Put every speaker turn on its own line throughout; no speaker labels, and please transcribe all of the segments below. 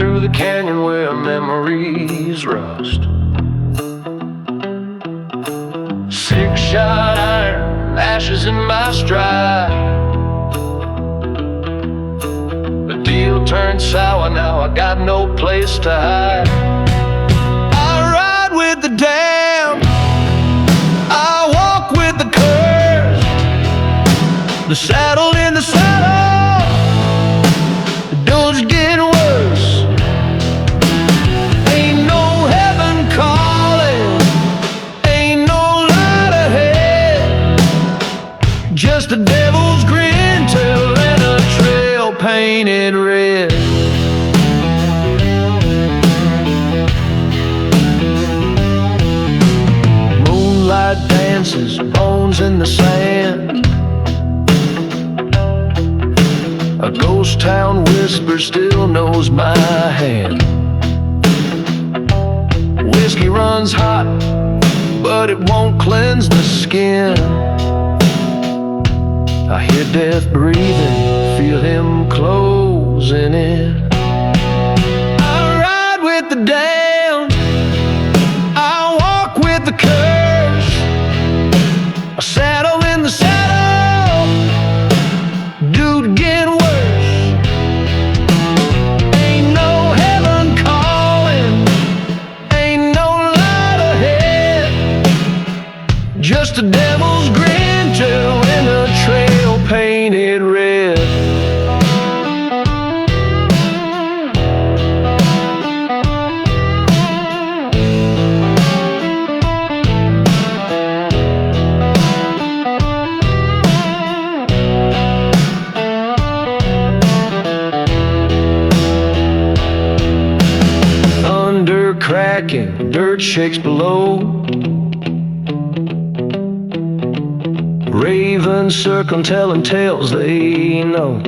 through the canyon where memories rust. 6-shot iron, ashes in my stride. The deal turned sour, now I got no place to hide. I ride with the damned, I walk with the cursed. The saddle in the saddle, the door's getting worse. Ain't no heaven calling, ain't no light ahead. Just a devil's grin till in a trail painted red. Moonlight dances, bones in the sand. A ghost town whisper still knows my hand. Whiskey runs hot, but it won't cleanse the skin. I hear death breathing, feel him closing in. I ride with the damned, I walk with the curse. A saddle in the saddle, dude getting worse. Ain't no heaven calling, ain't no light ahead. Just a devil's grin till in a trail painted red. Thunder cracking, dirt shakes below. Ravens circling, telling tales they know.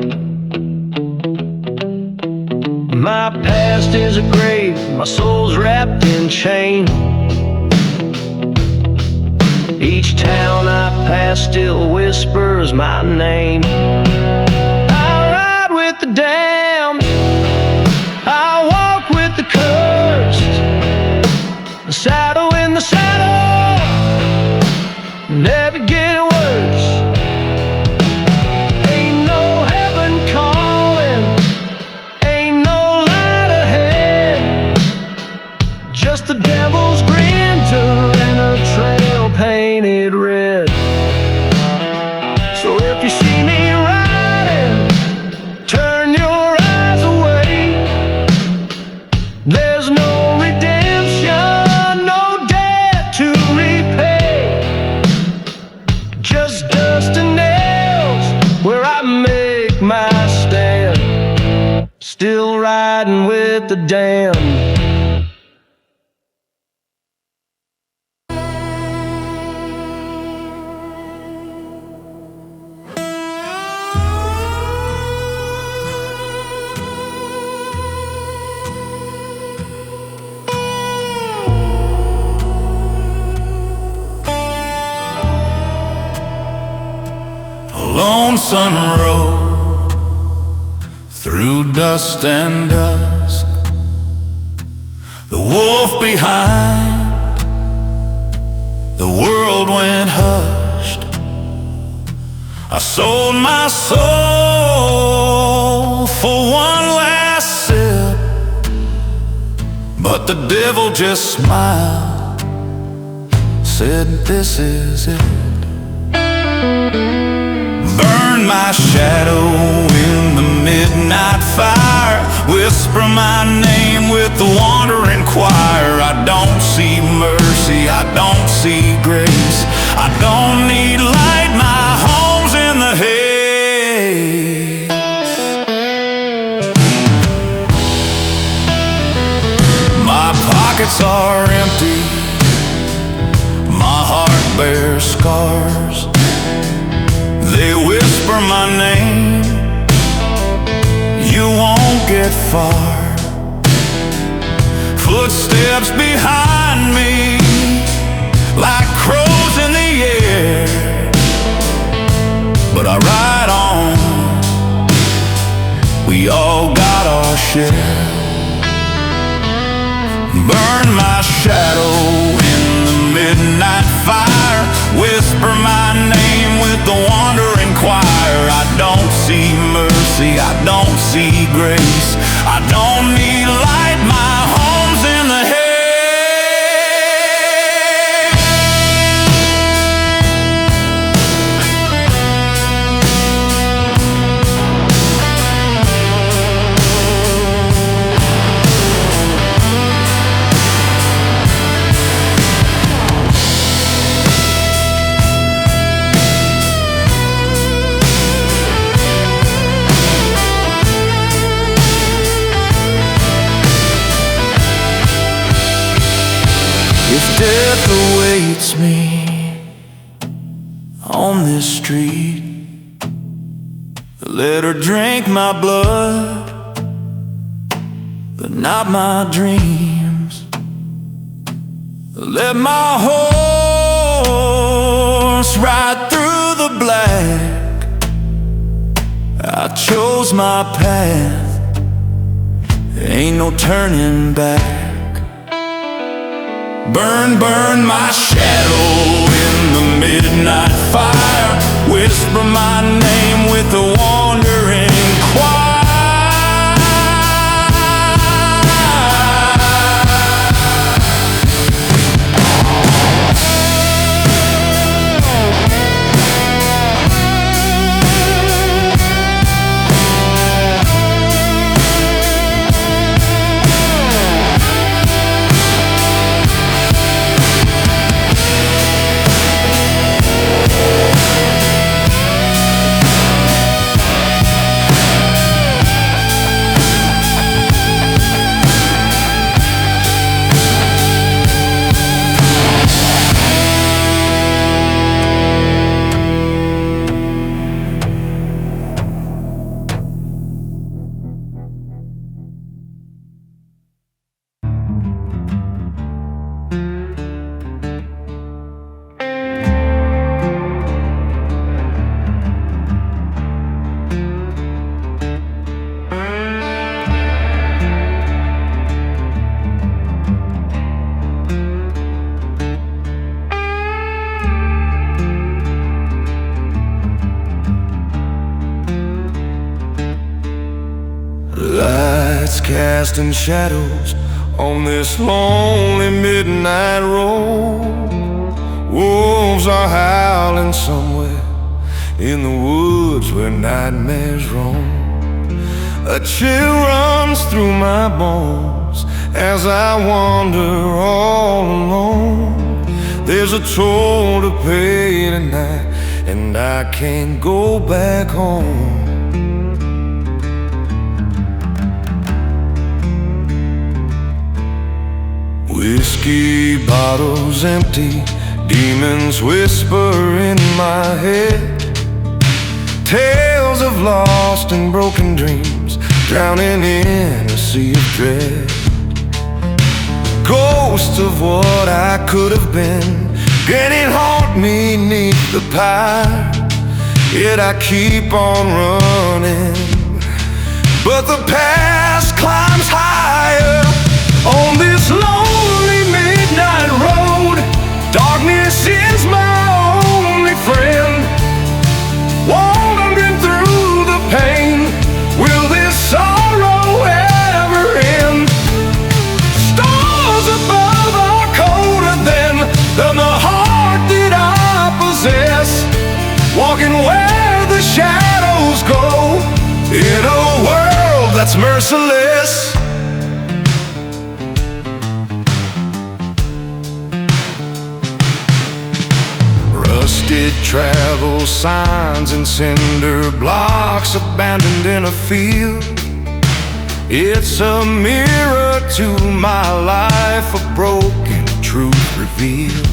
My past is a grave, my soul's wrapped in chain. Each town I pass still whispers my name. I ride with the damned, I walk with the cursed. The saddle in the saddle, never getting worse. Ain't no heaven calling, ain't no light ahead. Just the devil's grin in a trail painted red. So if you see me riding, turn your eyes away. There's no redemption, no debt to repay. Just dust and nails where I make my stand. Still riding with the damned.
Lonesome road through dust and dusk, the wolf behind, the world went hushed. I sold my soul for one last sip, but the devil just smiled, said this is it. Burn my shadow in the midnight fire, whisper my name with the wandering choir. I don't see mercy, I don't see grace, I don't need light, my home's in the haze. My pockets are empty, my heart bears scars. They whisper my name, you won't get far. Footsteps behind me, like crows in the air. But I ride on, we all got our share. Let her drink my blood, but not my dreams. Let my horse ride through the black. I chose my path, ain't no turning back. Burn, burn my shadow in the midnight fire. Whisper my name with the wandering choir. Lights casting shadows on this lonely midnight road. Wolves are howling somewhere in the woods where nightmares roam. A chill runs through my bones as I wander all alone. There's a toll to pay tonight, and I can't go back home. Whiskey bottles empty, demons whisper in my head. Tales of lost and broken dreams drowning in a sea of dread. Ghosts of what I could have been grinning haunt me 'neath the pyre. Yet I keep on running, but the past climbs higher. On this lonely midnight road, darkness is my only friend. Wandering through the pain, will this sorrow ever end? Stars above are colder than the heart that I possess. Walking where the shadows go, in a world that's merciless. Rusted travel signs and cinder blocks abandoned in a field. It's a mirror to my life, a broken truth revealed.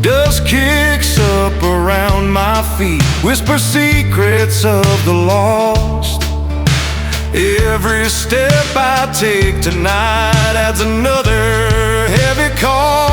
Dust kicks up around my feet, whisper secrets of the lost. Every step I take tonight adds another heavy cost.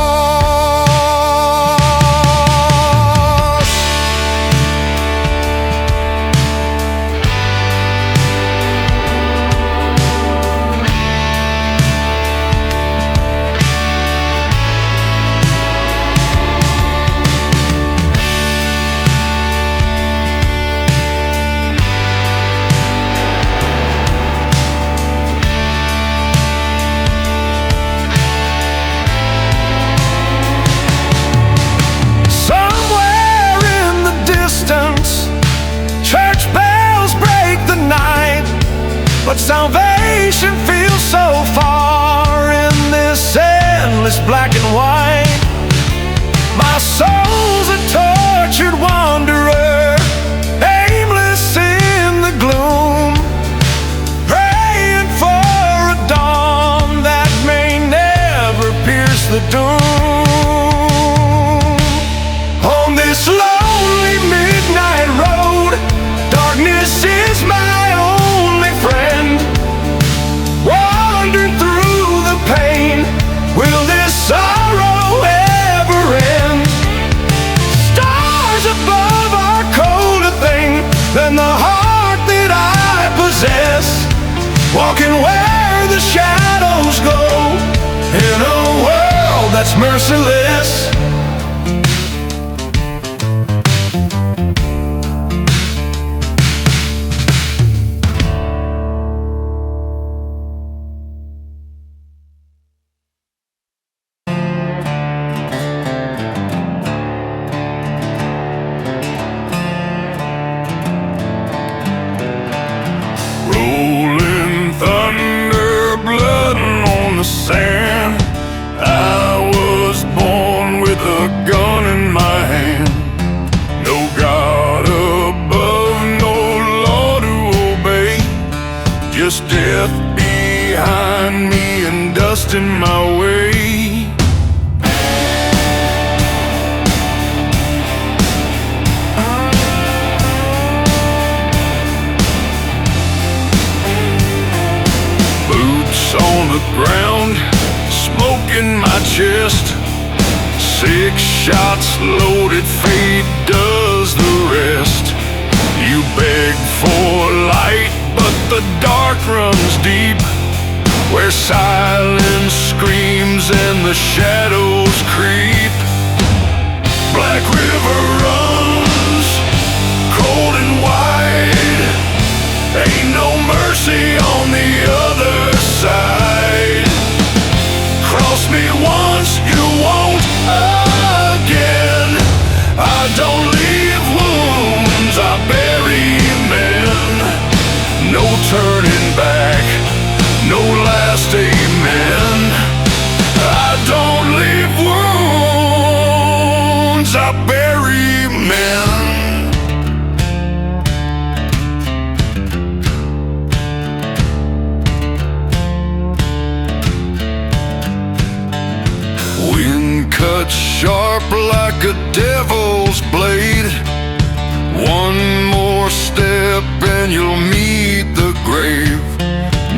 But salvation feels so far in this endless black and white. My soul's a tortured wanderer, aimless in the gloom, praying for a dawn that may never pierce the doom. On this lonely midnight road, darkness the heart that I possess, walking where the shadows go, in a world that's merciless. Rolling thunder, blood on the sand. I was born with a gun in my hand. No God above, no law to obey, just death behind me and dust in my way. On the ground, smoke in my chest, 6 shots loaded, fate does the rest. You beg for light, but the dark runs deep, where silence screams and the shadows creep. Black river runs, cold and wide, ain't no mercy on the other side. Cross me once, you won't again. I don't leave wounds, I bury men. No turning back, no last amen. I don't leave wounds, I bury men. Cut sharp like a devil's blade. One more step and you'll meet the grave.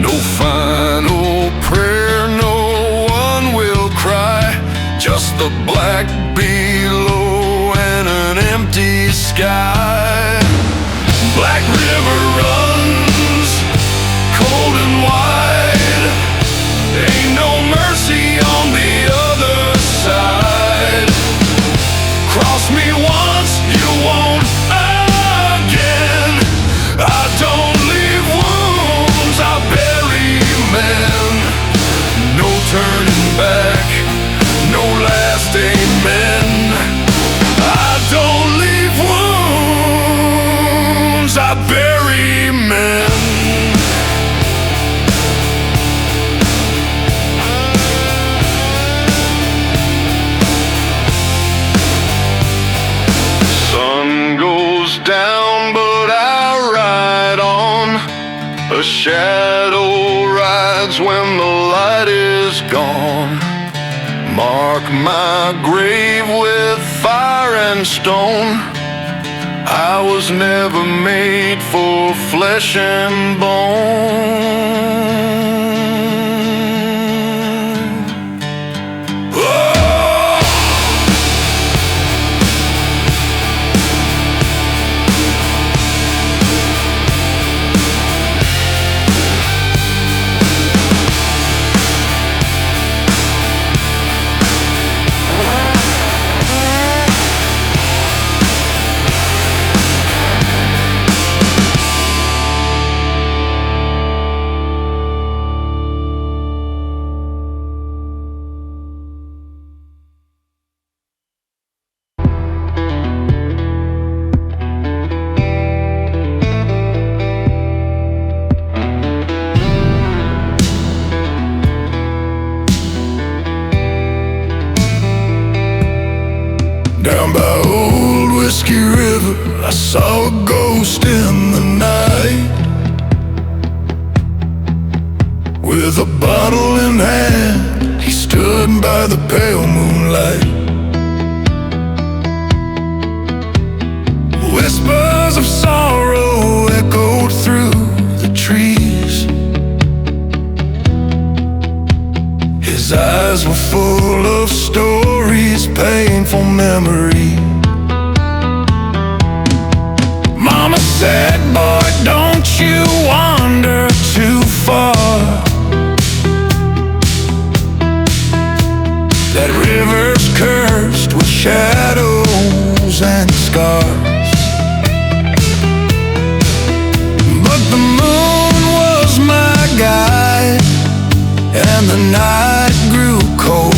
No final prayer, no one will cry, just the black below and an empty sky. Black river runs, cold and wide, ain't no mercy on the other side. Cross me once, you won't again. I don't leave wounds, I bury men. No turning back, no last amen. I don't leave wounds, I bury men. Down, but I ride on. A shadow rides when the light is gone. Mark my grave with fire and stone. I was never made for flesh and bone. Down by Old Whiskey River, I saw a ghost in the night, with a bottle in hand. He stood by the pale moonlight. Whispers of sorrow echoed through the trees. His eyes were full of stories, painful memories. Mama said, you wander too far. That river's cursed with shadows and scars. But the moon was my guide, and the night grew cold.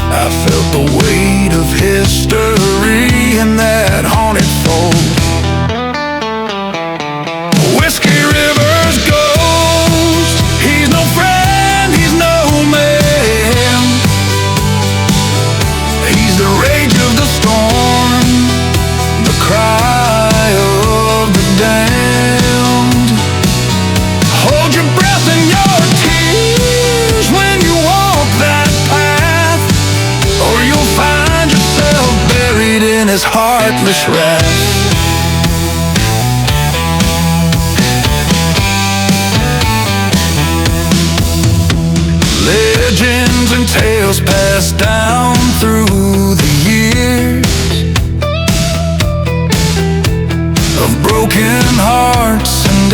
I felt the weight of history in that haunted fold. Whiskey River's ghost, he's no friend, he's no man. He's the rage of the storm, the cry of the damned. Hold your breath and your tears when you walk that path, or you'll find yourself buried in his heartless wrath. Legends and tales passed down through the years of broken hearts and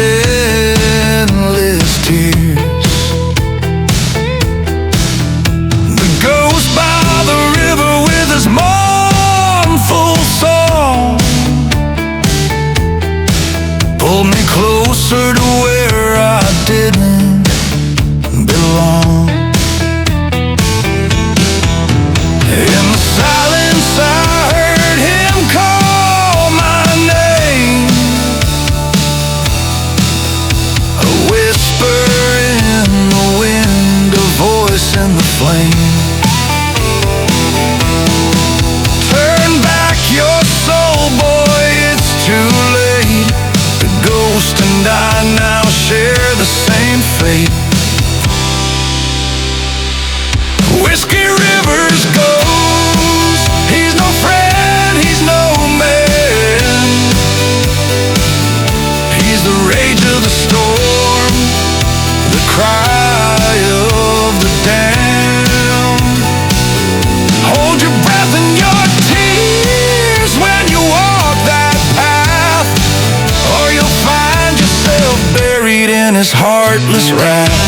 endless tears. The ghost by the river with his mournful song pulled me closer to where I didn't belong. In the silence I heard him call my name, a whisper in the wind, a voice in the flame. Turn back your soul, boy, it's too late. The ghost and I now share the same fate. Whiskey River's ghost, he's no friend, he's no man. He's the rage of the storm, the cry of the damned. Hold your breath and your tears when you walk that path, or you'll find yourself buried in his heartless wrath.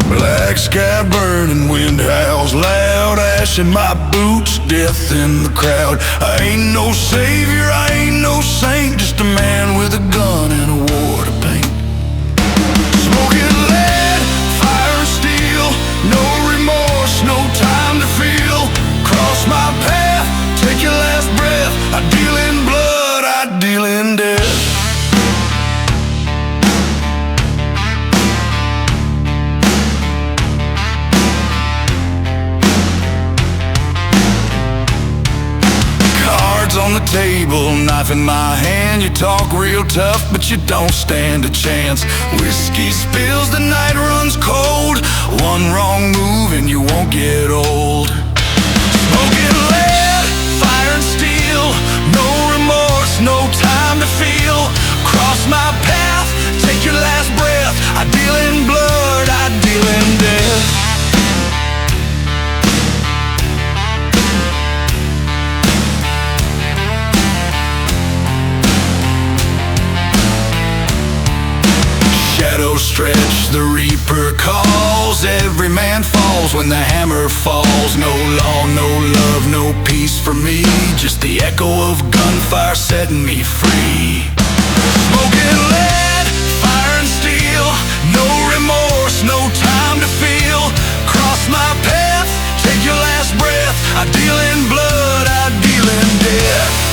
Black sky burning, wind howls loud, ash in my boots, death in the crowd. I ain't no savior, I ain't no saint, just a man with a gun and a war to paint. Smoking lead, fire and steel, no remorse, no time to feel. Cross my path, take your last breath. I deal in blood, I deal in death. On the table, knife in my hand. You talk real tough, but you don't stand a chance. Whiskey spills, the night runs cold. One wrong move and you won't get old. Smoking lead, fire and steel, no remorse, no time to feel. Cross my path, take your last breath. I deal in blood, I deal in death. Shadows stretch, the reaper calls. Every man falls when the hammer falls. No law, no love, no peace for me. Just the echo of gunfire setting me free. Smoking lead, fire and steel, no remorse, no time to feel. Cross my path, take your last breath. I deal in blood, I deal in death.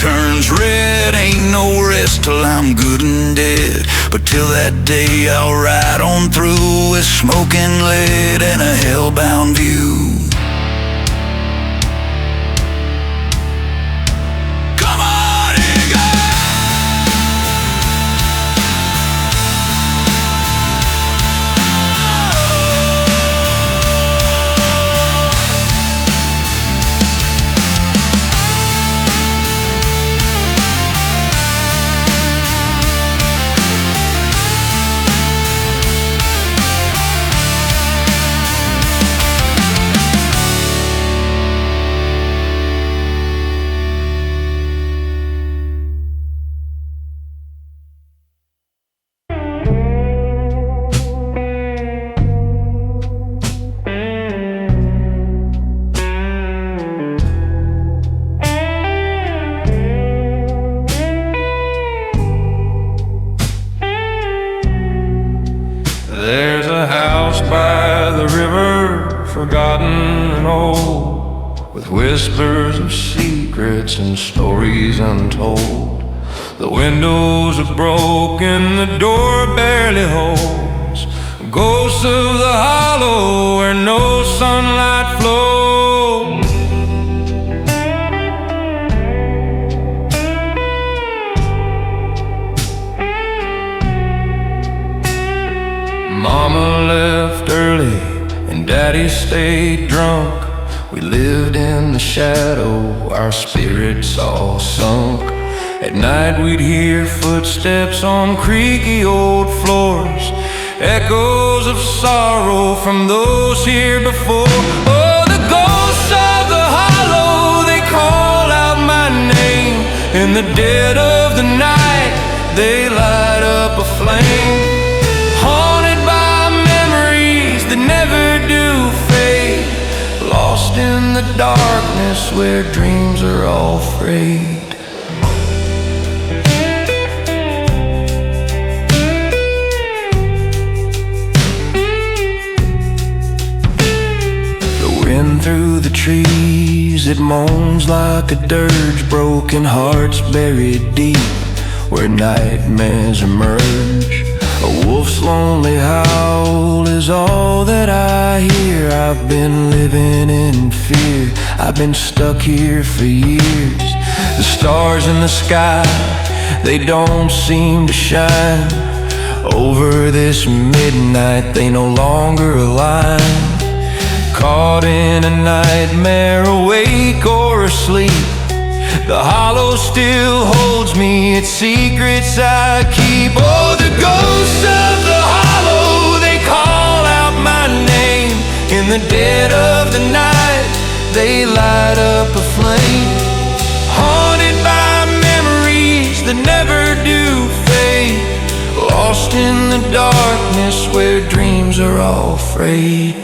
turns red. Ain't no rest till I'm good and dead. But till that day I'll ride on through with smoking lead and a hellbound view.
There's a house by the river, forgotten and old, with whispers of secrets and stories untold. The windows are broken, the door barely holds. Ghosts of the hollow where no sunlight flows. Mama left early and Daddy stayed drunk. We lived in the shadow, our spirits all sunk. At night we'd hear footsteps on creaky old floors, echoes of sorrow from those here before. Oh, the ghosts of the hollow, they call out my name. In the dead of the night, they light up a flame. Haunted by memories that never do fade, lost in the darkness where dreams are all frayed. Through the trees, it moans like a dirge. Broken hearts buried deep where nightmares emerge. A wolf's lonely howl is all that I hear. I've been living in fear, I've been stuck here for years. The stars in the sky, they don't seem to shine. Over this midnight, they no longer align. Caught in a nightmare, awake or asleep, the hollow still holds me, its secrets I keep. Oh, the ghosts of the hollow, they call out my name. In the dead of the night, they light up a flame. Haunted by memories that never do fade, lost in the darkness where dreams are all frayed.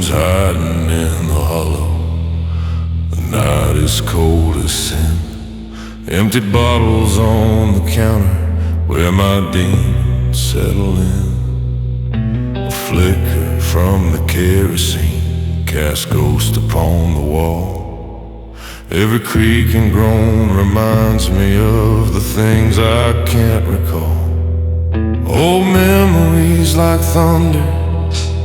Hiding in the hollow, the night is cold as sin. Empty bottles on the counter where my demons settle in. A flicker from the kerosene casts ghosts upon the wall. Every creak and groan reminds me of the things I can't recall. Old memories like thunder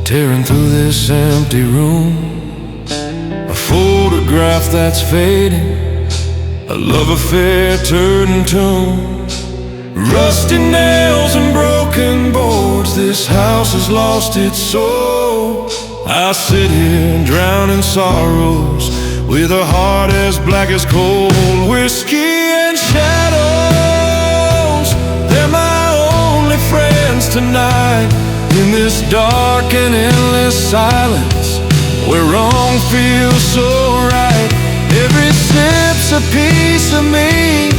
tearing through this empty room. A photograph that's fading, a love affair turned tune. Rusty nails and broken boards, this house has lost its soul. I sit here drowning sorrows with a heart as black as coal. Whiskey and shadows, they're my only friends tonight. In this dark and endless silence, where wrong feels so right. Every sip's a piece of me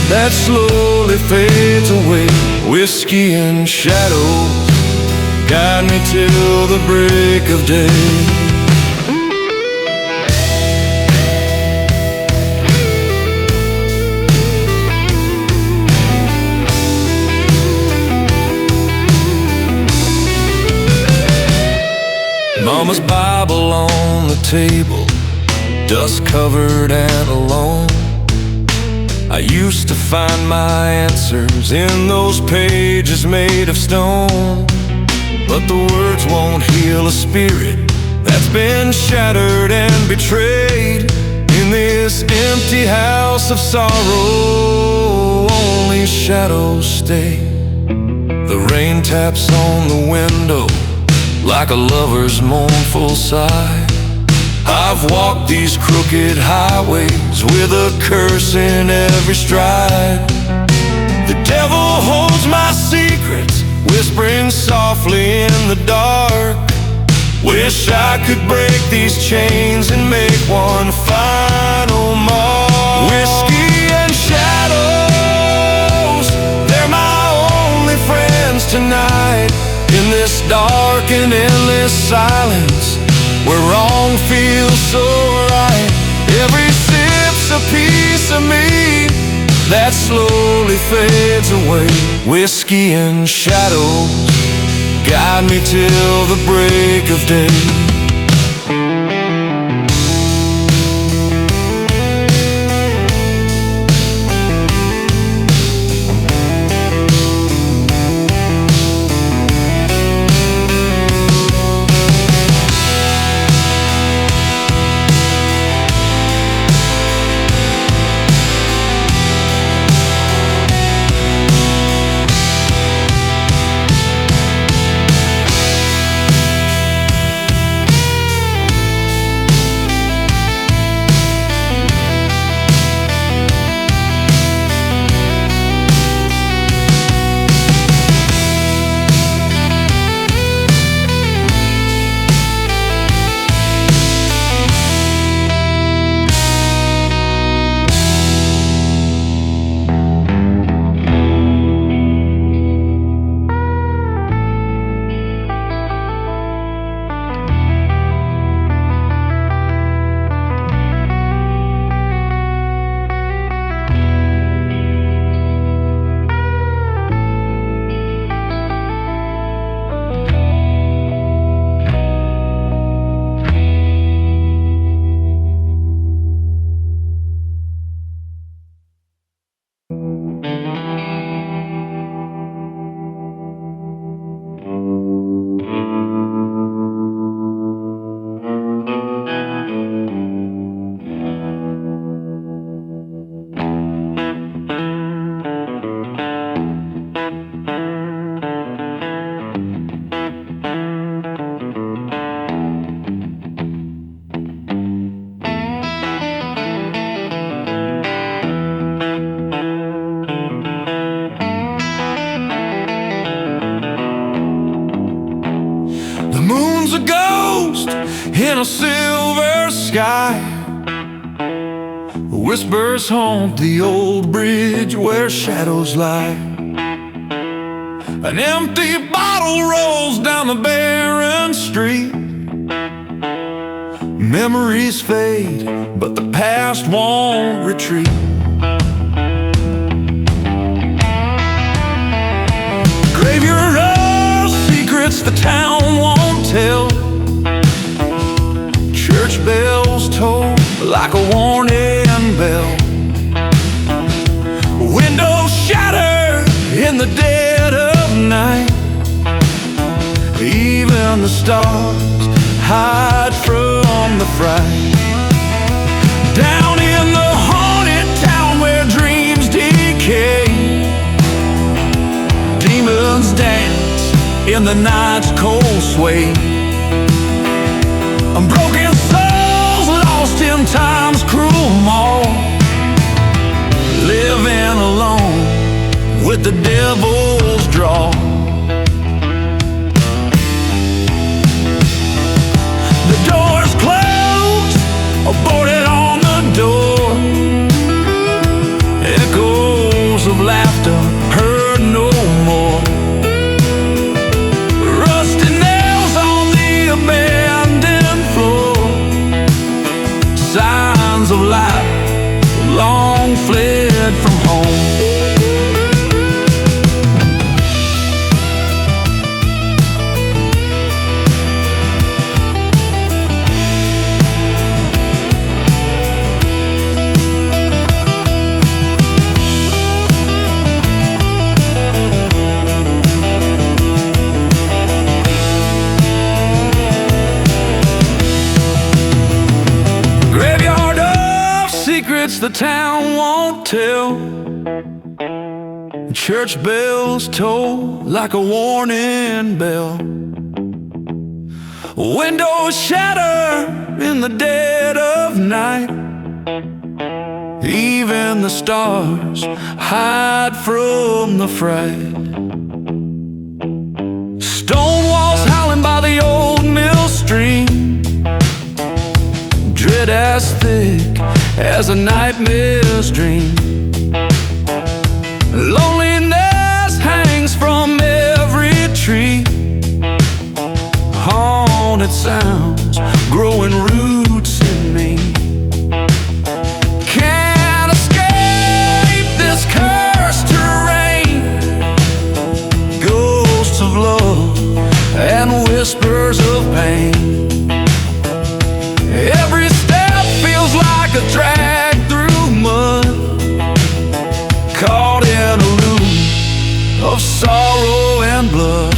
that slowly fades away. Whiskey and shadows guide me till the break of day. Mama's Bible on the table, dust covered and alone. I used to find my answers in those pages made of stone. But the words won't heal a spirit that's been shattered and betrayed. In this empty house of sorrow, only shadows stay. The rain taps on the window like a lover's mournful sigh. I've walked these crooked highways with a curse in every stride. The devil holds my secrets, whispering softly in the dark. Wish I could break these chains and make one final mark. Whiskey and shadows, they're my only friends tonight. In this dark and endless silence, where wrong feels so right. Every sip's a piece of me that slowly fades away. Whiskey and shadows guide me till the break of day. A ghost in a silver sky. Whispers haunt the old bridge where shadows lie. An empty bottle rolls down the barren street. Memories fade, but the past won't retreat. Graveyard of secrets the town won't tell. Church bells toll like a warning bell. Windows shatter in the dead of night. Even the stars hide from the fright. Down in the haunted town where dreams decay, the night's cold sway. Broken souls lost in time's cruel maw, living alone with the devil's draw. The door's closed, boarded on the door. Echoes of laughter heard no more. Rusty nails on the abandoned floor. Signs of life long fled from home. The town won't tell. Church bells toll like a warning bell. Windows shatter in the dead of night. Even the stars hide from the fright. Stone walls howling by the old mill stream. Dread as thick as a nightmare's dream. Loneliness hangs from every tree. Haunted sounds growing roots in me. Can't escape this cursed terrain. Ghosts of love and whispers of pain. Every step feels like a drag through mud, caught in a loop of sorrow and blood.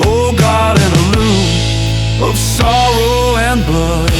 Oh God, in a loop of sorrow and blood.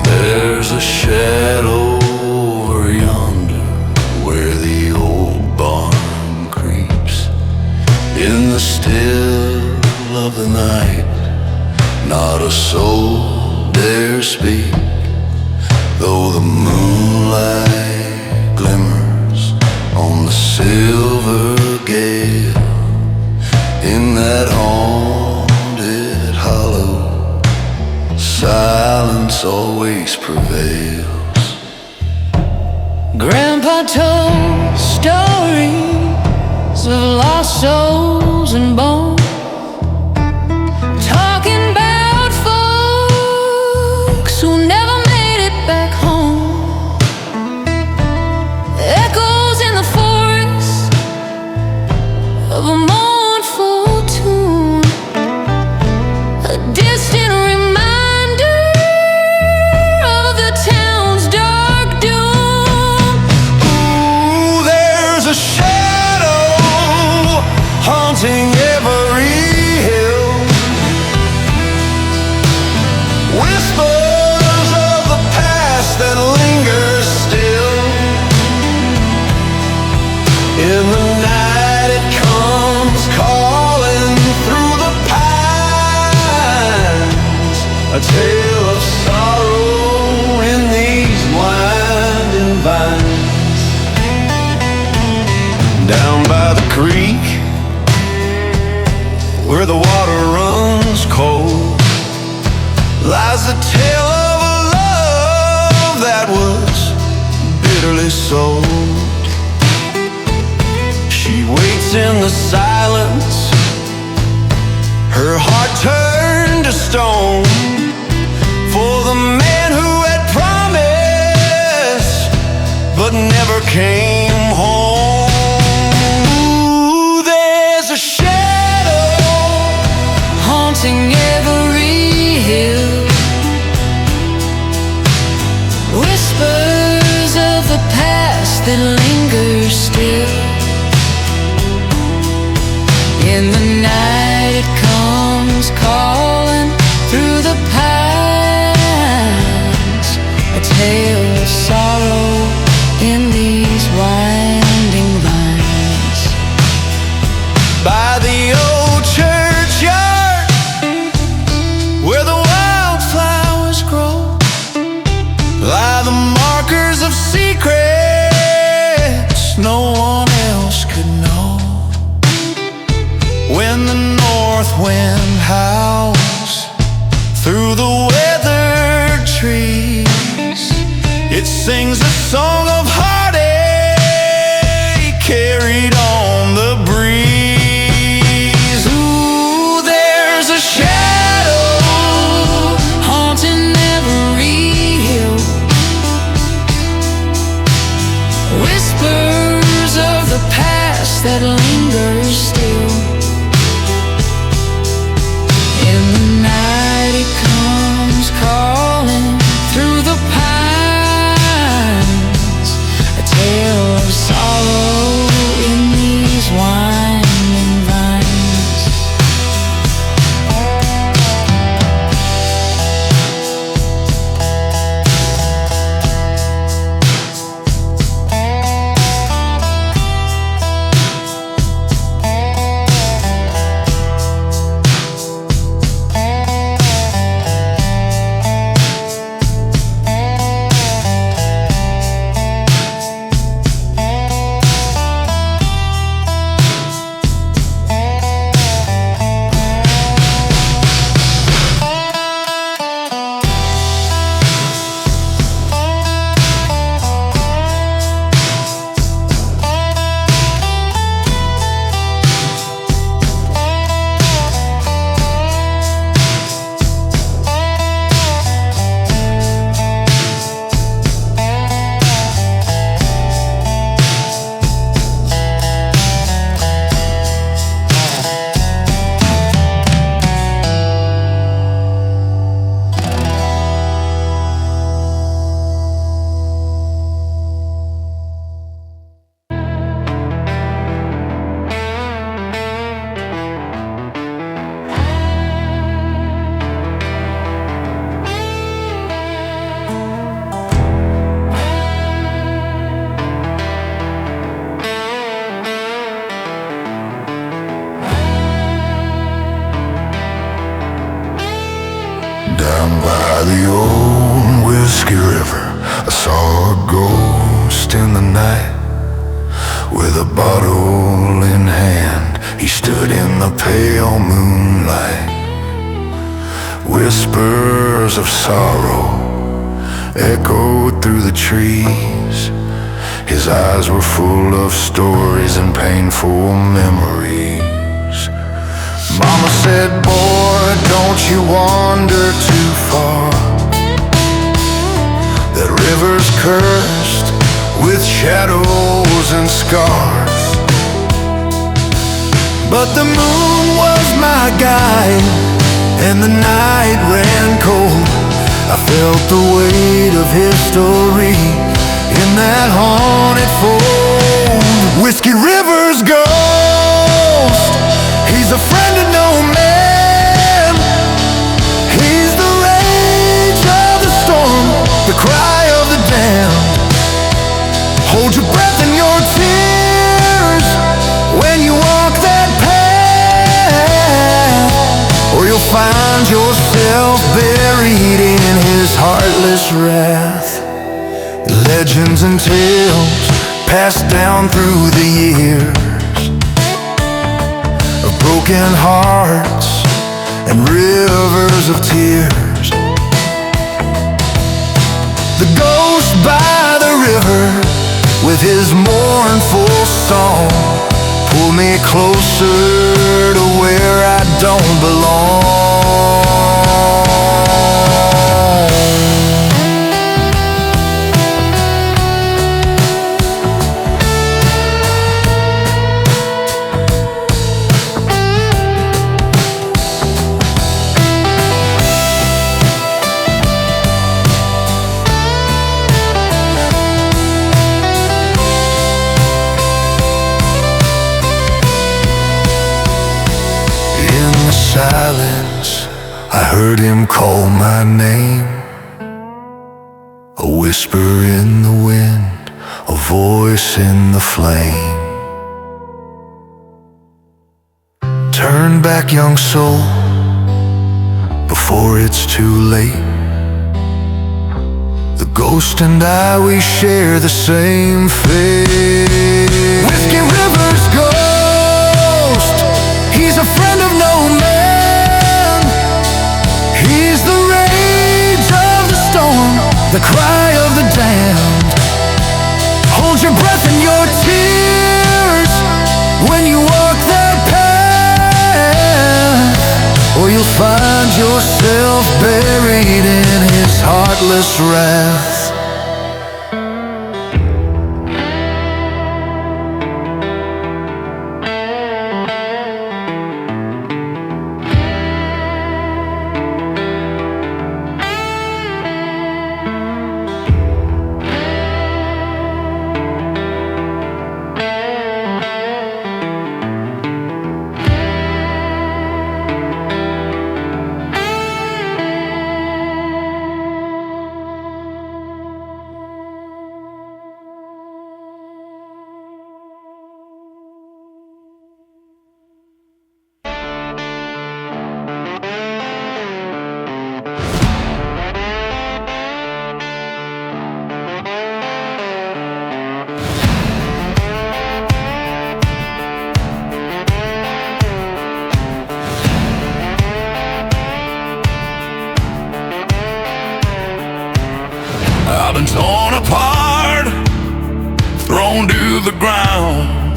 There's a shadow over yonder where the old barn creeps. In the still of the night, not a soul dare speak. Though the moonlight glimmers on the silver gale, in that haunted hollow, silence always prevails.
Grandpa told stories of lost souls and bones, talking about folks who never made it back home. Echoes in the forest of a mournful tune, a distant reminder of the town's dark doom.
Ooh, there's a shadow haunting every hill. Whispers of the past that linger still. In the night it comes calling through the pines, a tale of sorrow in these winding vines. Down by the creek, where the water runs cold, lies the tale of a love that was bitterly sold. She waits in the silence, her heart turned to stone for the man who had promised but never came home. Ooh, there's a shadow
haunting every hill, whispers of the past that linger still. In the night it comes calling through the pines, a tale of sorrow in these winding vines.
by the old churchyard where the wildflowers grow, lie the markers of secrets no one else could know. When the north wind howls through the weathered trees, it sings a song of heartache carried on the breeze.
Ooh, there's a shadow haunting every hill, whispers of the past that linger still. In the night it comes calling through the pines, a tale of sorrow in these winding vines.
Down by the old Whiskey River, I saw a ghost in the night. With a bottle in hand, he stood in the pale moonlight. Whispers of sorrow echoed through the trees. His eyes were full of stories and painful memories. Mama said, boy, don't you wander too far. That river's cursed with shadows and scars. But the moon was my guide, and the night ran cold. I felt the weight of history in that haunted fold. Whiskey River's ghost, he's a friend of no man. He's the rage of the storm, the cry of the damned. Hold your breath and your tears when you walk that path, or you'll find yourself buried in his heartless wrath. Legends and tales passed down through the years of broken hearts and rivers of tears. The ghost by the river with his mournful song pull me closer to where I don't belong. heard him call my name, a whisper in the wind, a voice in the flame. Turn back, young soul, before it's too late. The ghost and I, we share the same fate. Whiskey River's ghost, he's a friend of no man. He's the rage of the storm, the cry of the damned. Hold your breath and your tears when you walk that path, or you'll find yourself buried in his heartless wrath. I've been torn apart, thrown to the ground,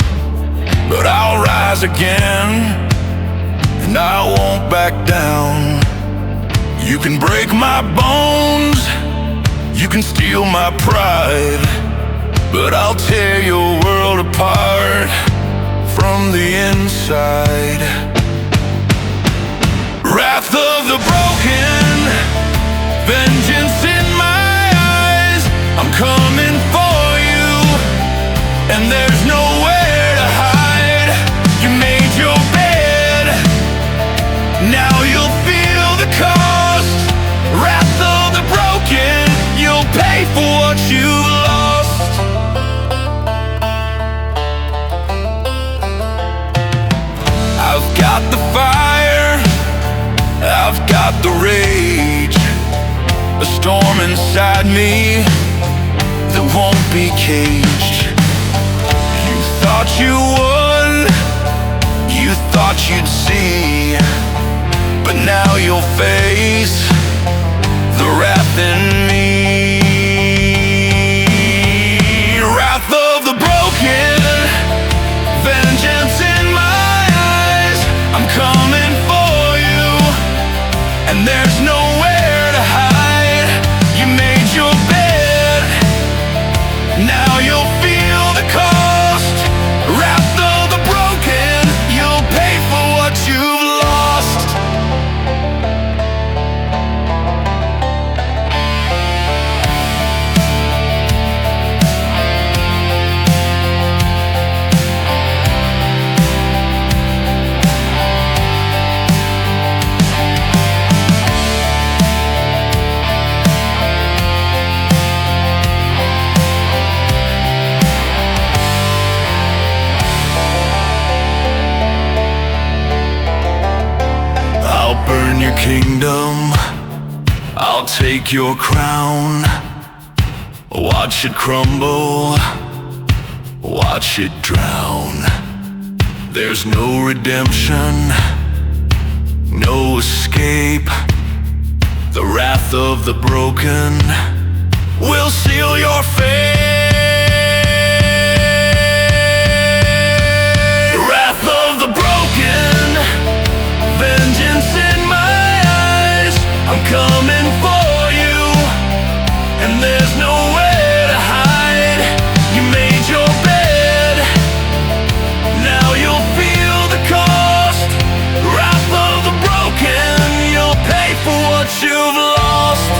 but I'll rise again, and I won't back down. You can break my bones, you can steal my pride, but I'll tear your world apart from the inside. Wrath of the broken, vengeance in my eyes. I'm coming for you, and there's nowhere to hide. You made your bed, now you'll feel the cost. Wrath of the broken, you'll pay for what you've lost. I've got the fire, I've got the rage, a storm inside me that won't be caged. You thought you would, you thought you'd see, but now you'll face the wrath in me. Wrath of the broken, vengeance in my eyes. I'm coming for you, and there's nowhere to hide. You made your bed, now you'll feel the cost. Wrath of the broken, you'll pay for what you've lost. I'll burn your kingdom, I'll take your crown. Watch it crumble, watch it drown. There's no redemption, no escape. The wrath of the broken will seal your fate. Wrath of the broken, vengeance in my eyes. I'm coming for you, and there's nowhere to hide. You made your bed, now you'll feel the cost. Wrath of the broken, you'll pay for what you've lost.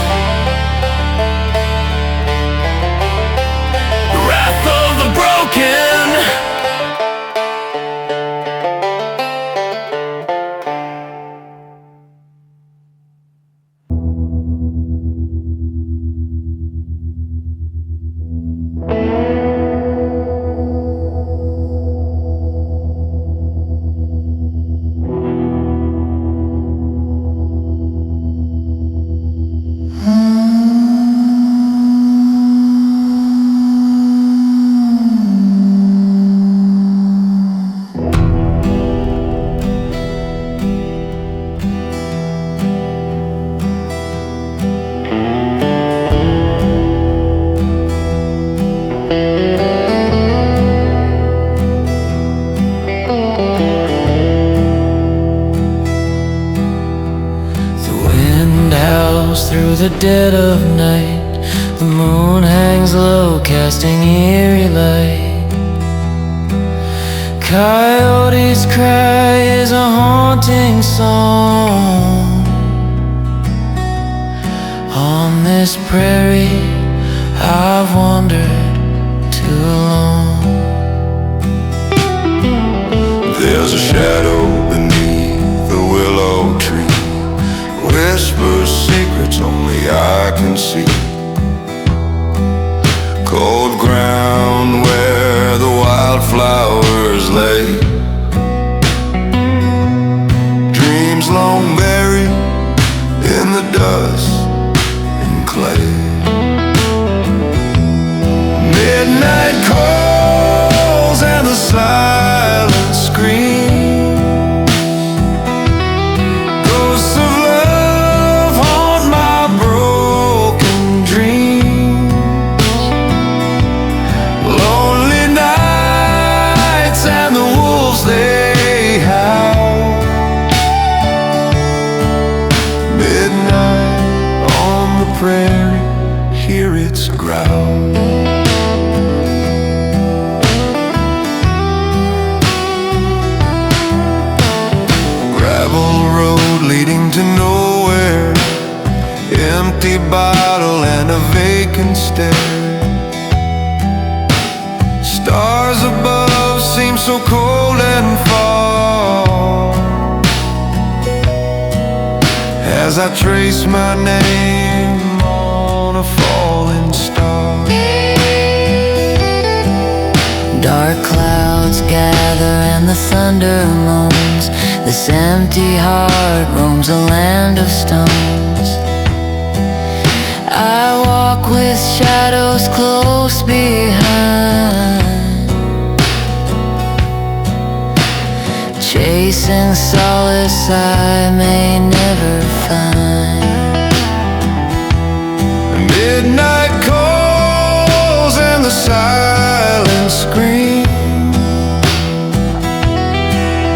Through the dead of night, the moon hangs low, casting eerie light. Coyotes' cry is a haunting song. On this prairie I've wandered too long.
There's a shadow beneath the willow tree, whispers secrets only I can see. Cold ground where the wildflowers lay, dreams long buried in the dust and clay. Midnight calls and the silence scream. Hear its growl. Gravel road leading to nowhere, empty bottle and a vacant stare. Stars above seem so cold and far as I trace my name on a falling star.
Dark clouds gather and the thunder moans. This empty heart roams a land of stones. I walk with shadows close behind, chasing solace I may never find.
Midnight calls and the silence scream.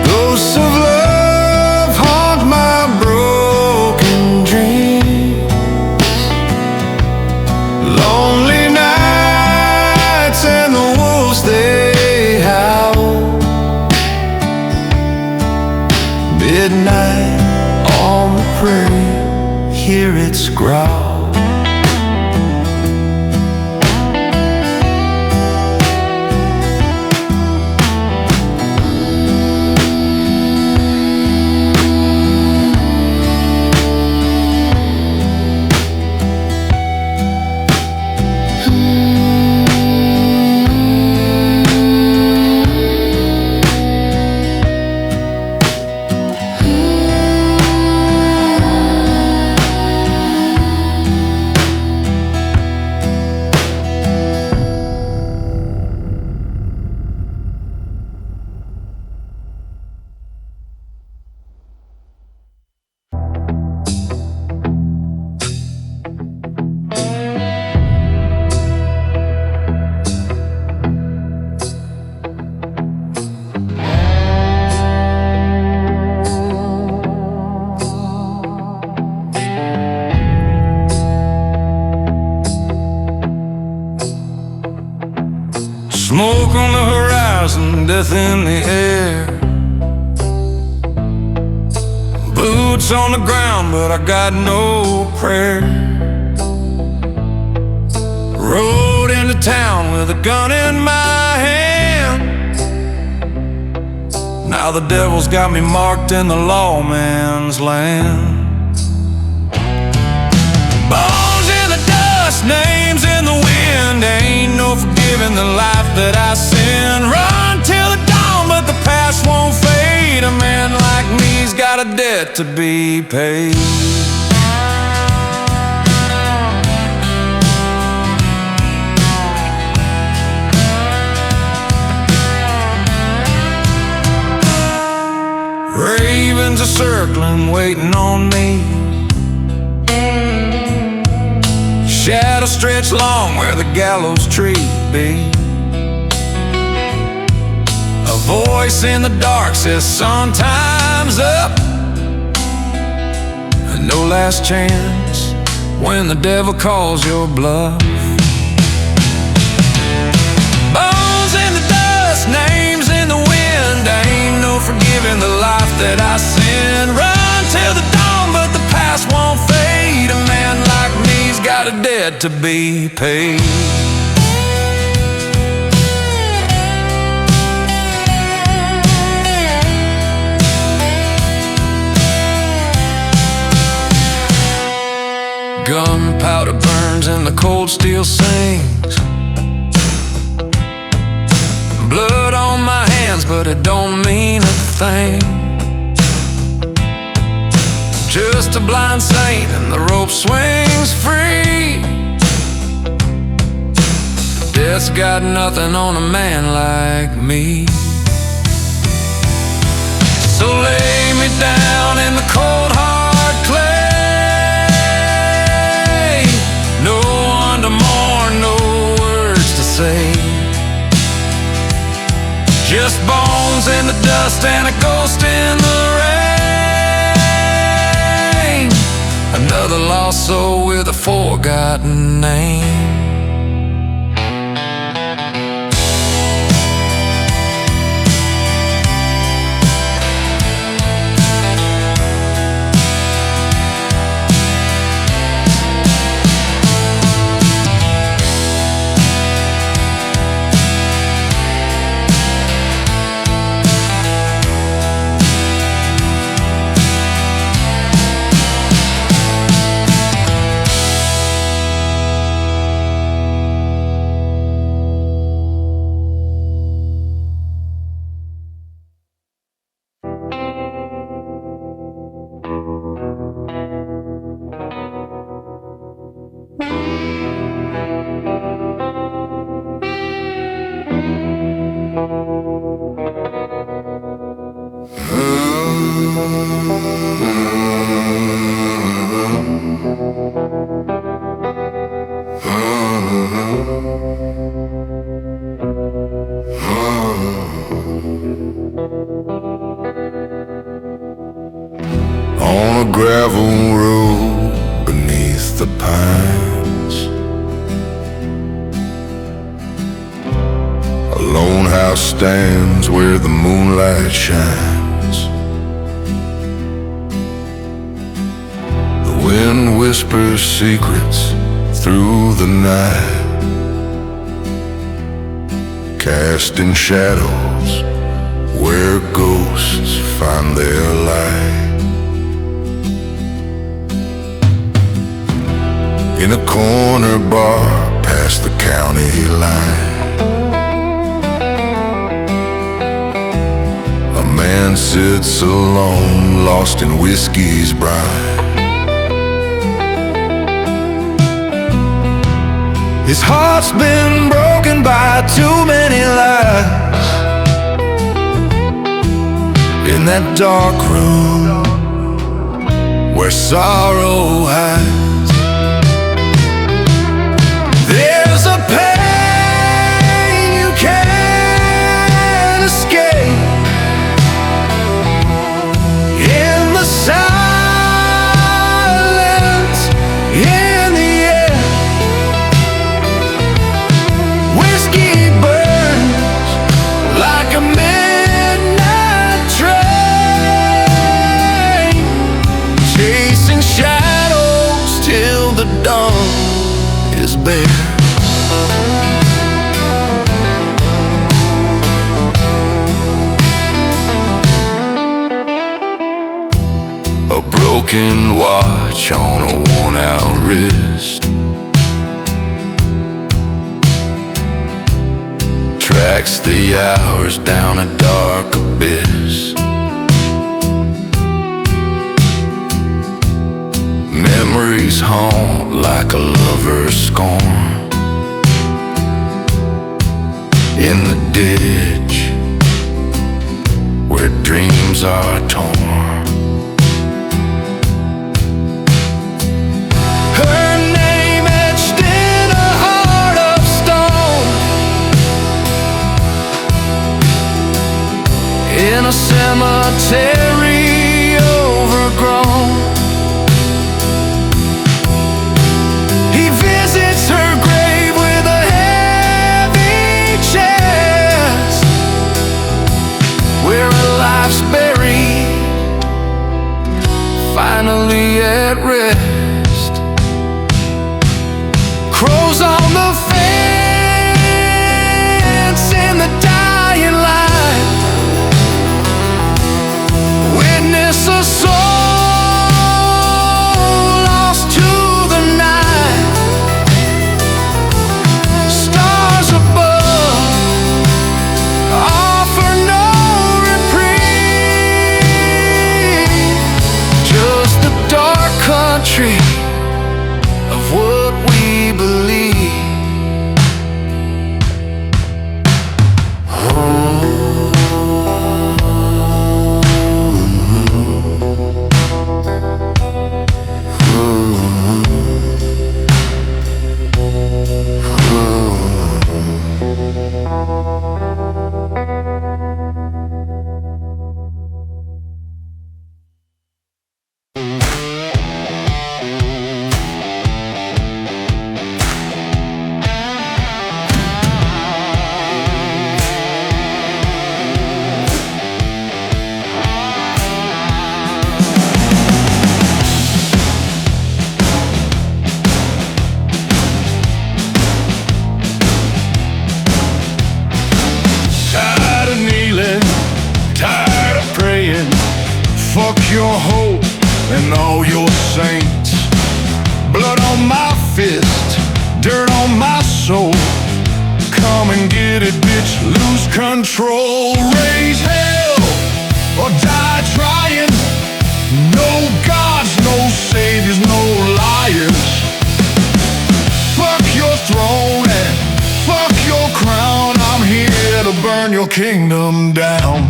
Ghosts of love haunt my broken dreams. Lonely nights and the wolves they howl. Midnight on the prairie, hear its growl. Smoke on the horizon, death in the air. Boots on the ground, but I got no prayer. Rode into town with a gun in my hand. Now the devil's got me marked in the lawman's land. Bones in the dust, names in the wind. Ain't no forgiving the life that I sin. Run till the dawn, but the past won't fade. A man like me's got a debt to be paid. Ravens are circling, waiting on me. Shadows stretch long where the gallows tree. be. A voice in the dark says son, time's up. No last chance when the devil calls your bluff. Bones in the dust, names in the wind. Ain't no forgiving the life that I sin. Run till the dawn, but the past won't fade. A man like me's got a debt to be paid. Gunpowder burns and the cold steel sings. Blood on my hands, but it don't mean a thing. Just a blind saint and the rope swings free. Death's got nothing on a man like me. So lay me down in the cold hard clay. No one to mourn, no words to say. Just bones in the dust and a ghost in the rain. Another lost soul with a forgotten name. On a gravel road beneath the pines, a lone house stands where the moonlight shines. The wind whispers secrets through the night, casting shadows where ghosts find their light. In a corner bar past the county line, a man sits alone, lost in whiskey's brine. His heart's been broken by too many lies. In that dark room where sorrow hides, there's a pain you can't escape. In the silence, in the air, whiskey burns like a midnight train, chasing shadows till the dawn is bare. A broken watch on a worn-out wrist tracks the hours down a dark abyss. Memories haunt like a lover's scorn. In the ditch where dreams are torn, her name etched in a heart of stone.
in a cemetery overgrown. He visits her grave with a heavy chest, where her life's buried, finally at rest. Crows on the fence in the dying light witness a soul lost to the night. Stars above offer no reprieve, just the dark country of what we believe. Fuck your hope and all your saints. Blood on my fist, dirt on my soul. Come and get it, bitch, lose control. Raise hell or die trying. No gods, no saviors, no liars. Fuck your throne and fuck your crown. I'm here to burn your kingdom down.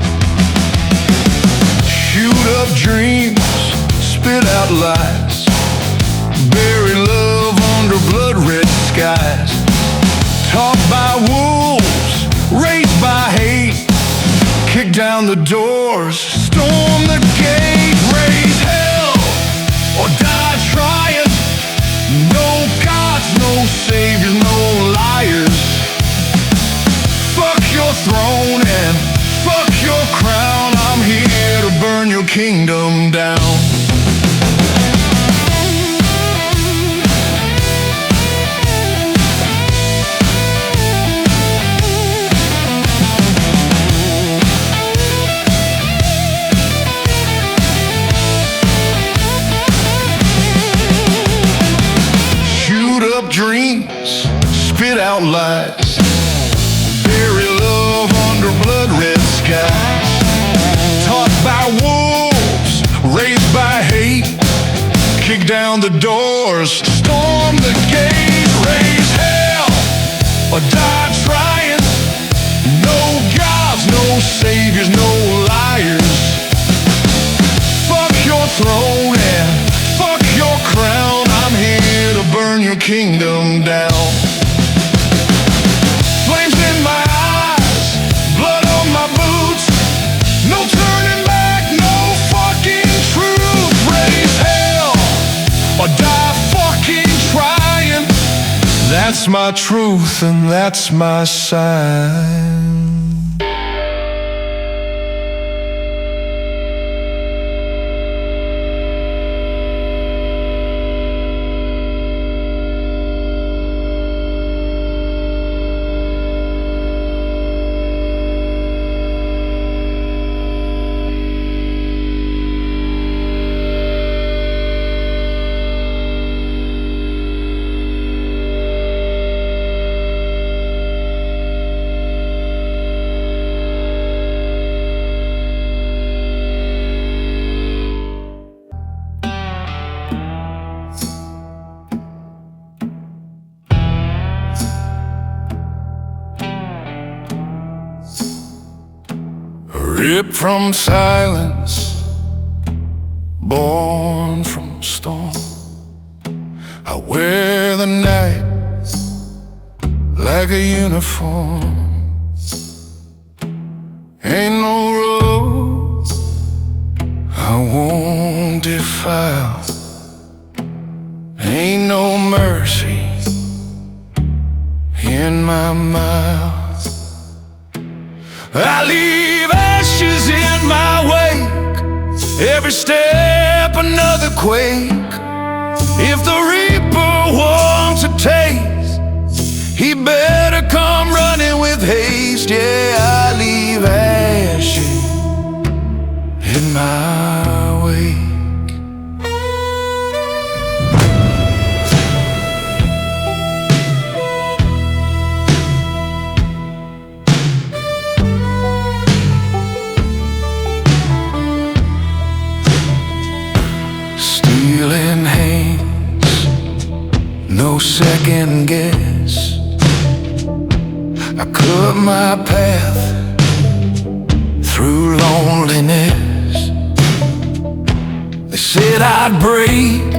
Shoot up dreams, spit out lies, bury love under blood-red skies. Taught by wolves, raised by hate, kick down the doors, storm the gate. Raise hell or die trying. No gods, no saviors, no liars. Fuck your throne and fuck your crown. I'm here to burn your kingdom down. Shoot up dreams, spit out lies, bury love under blood-red skies. Taught by wolves, raised by hate, kick down the doors, storm the gate. Raise hell or die trying. No gods, no saviors, no liars. Fuck your throne and fuck your crown. I'm here to burn your kingdom down. Flames in my eyes, blood on my boots. No turning back, no fucking truth. Raise hell or die fucking trying. That's my truth and that's my sign. Ripped from silence, born from storm. I wear the night like a uniform. Ain't no road
won't defile. Ain't no mercy in my mouth. I leave ashes in my wake, every step another quake. If the reaper wants a taste, he better come running with haste. Yeah, I leave ashes in my wake. Steel in hands, no second guess. I cut my path through loneliness. They said I'd break,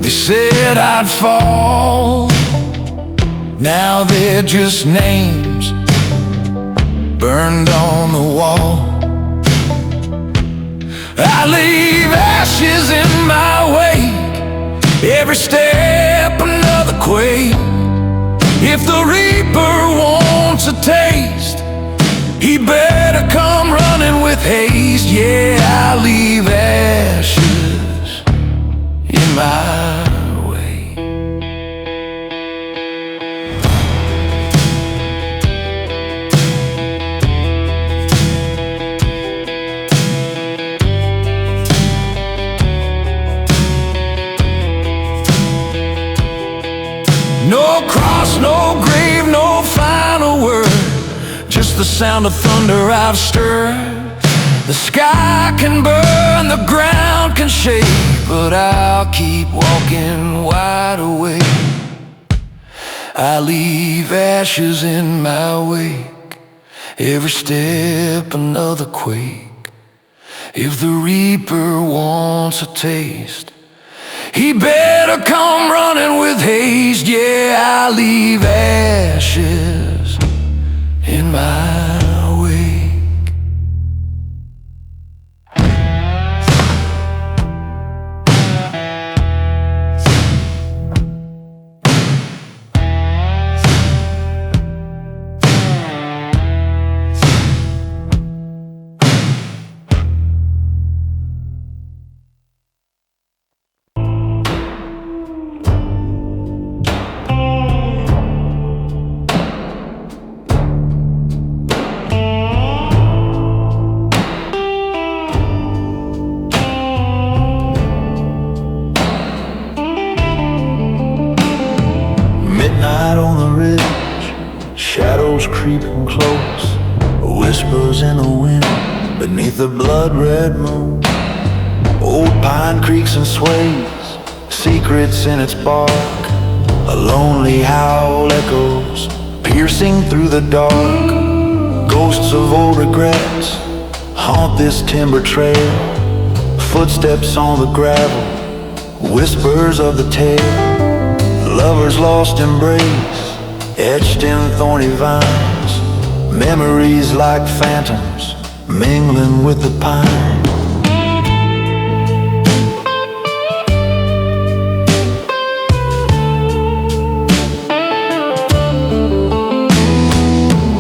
they said I'd fall. Now they're just names burned on the wall. I leave ashes in my wake, every step another quake. If the reaper wants a taste, he better come running with haste. Yeah, I leave ashes in my wake. No cross, no grave, no final word, just the sound of thunder I've stirred. The sky can burn, the ground can shake, but I'll keep walking wide awake. I leave ashes in my wake, every step another quake. If the reaper wants a taste, he better come running with haste. Yeah, I leave ashes in my wake.
Midnight on the ridge, shadows creeping close, whispers in the wind beneath the blood-red moon. Old pine creaks and sways, secrets in its bark. A lonely howl echoes, piercing through the dark. Ghosts of old regrets haunt this timber trail. Footsteps on the gravel, whispers of the tale. Lovers' lost embrace, etched in thorny vines. Memories like phantoms, mingling with the pine.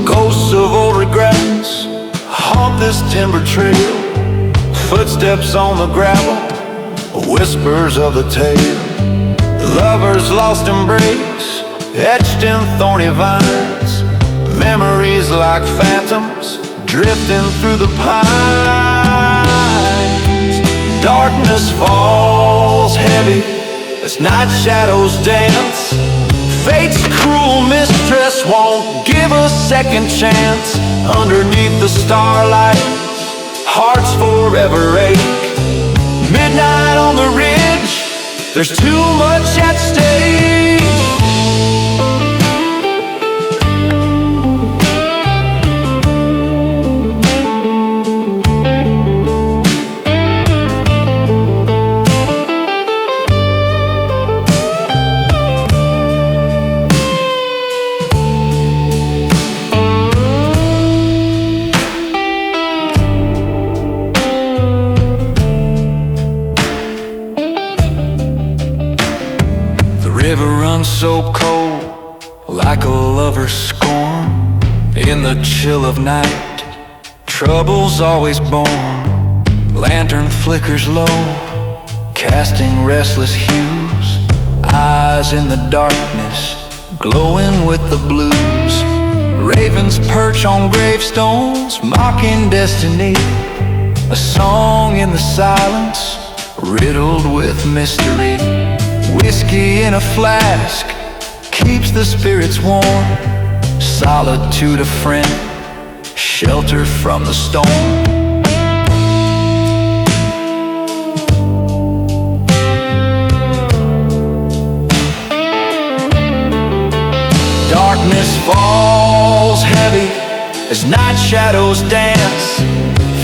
Ghosts of old regrets haunt this timber trail. Footsteps on the gravel, whispers of the tale. Lovers' lost embrace, etched in thorny vines. Memories like phantoms, drifting through the pines. Darkness falls heavy as night shadows dance. Fate's cruel mistress won't give a second chance. Underneath the starlight, hearts forever ache. Midnight on the ridge, there's too much at stake.
so cold, like a lover's scorn. In the chill of night, trouble's always born. Lantern flickers low, casting restless hues. Eyes in the darkness, glowing with the blues. Ravens perch on gravestones, mocking destiny. A song in the silence, riddled with mystery. Whiskey in a flask keeps the spirits warm. Solitude a friend, shelter from the storm. Darkness falls heavy as night shadows dance.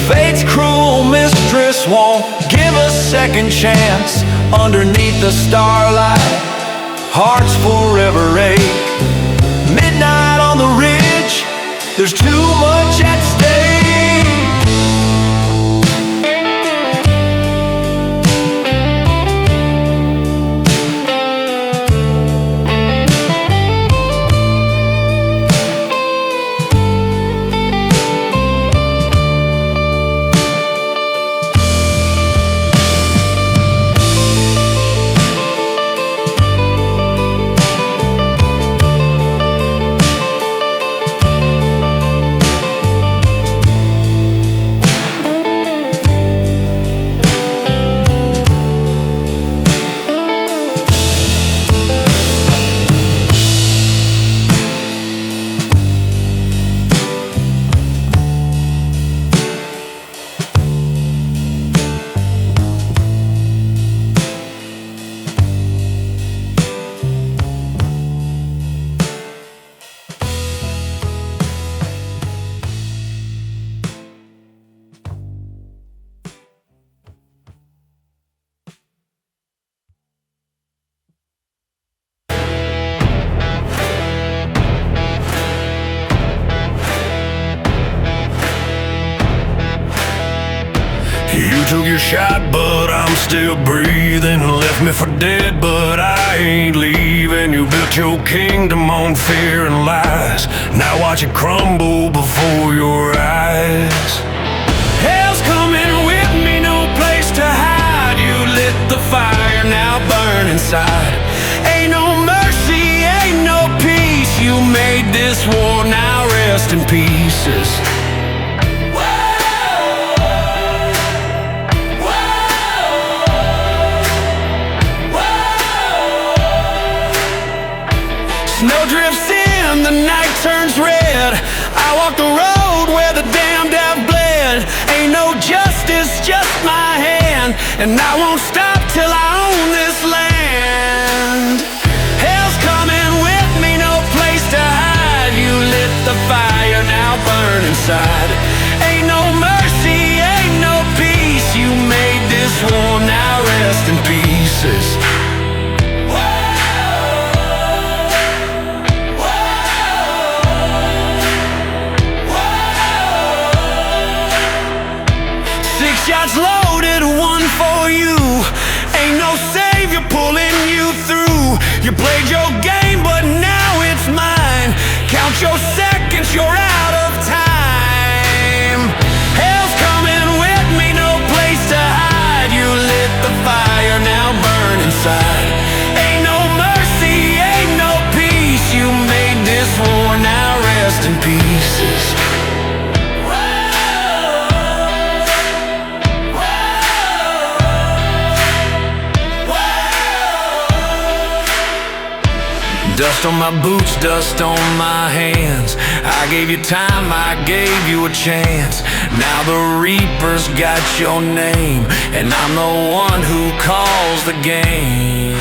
Fate's cruel mistress won't give a second chance. Underneath the starlight, hearts forever ache. Midnight on the ridge, there's too much at stake. You took your shot, but I'm still breathing. Left me for dead, but I ain't leaving. You built your kingdom on fear and lies. Now watch it crumble before your eyes. Hell's coming with me, no place to hide. You lit the fire, now burn inside. Ain't no mercy, ain't no peace. You made this war, now rest in pieces. Snow drifts in, the night turns red. I walk the road where the damned have bled. Ain't no justice, just my hand. And I won't stop till I own this land. Hell's coming with me, no place to hide. You lit the fire, now burn inside. Ain't no mercy, ain't no peace. You made this war, now rest in pieces. Shots loaded, one for you. Ain't no savior pulling you through. You played your game, but now it's mine. Count your seconds, you're out of time. Hell's coming with me, no place to hide. You lit the fire, now burn inside. Ain't no mercy, ain't no peace. You made this war, now rest in pieces. Dust on my boots, dust on my hands. I gave you time, I gave you a chance. Now the Reaper's got your name, and I'm the one who calls the game.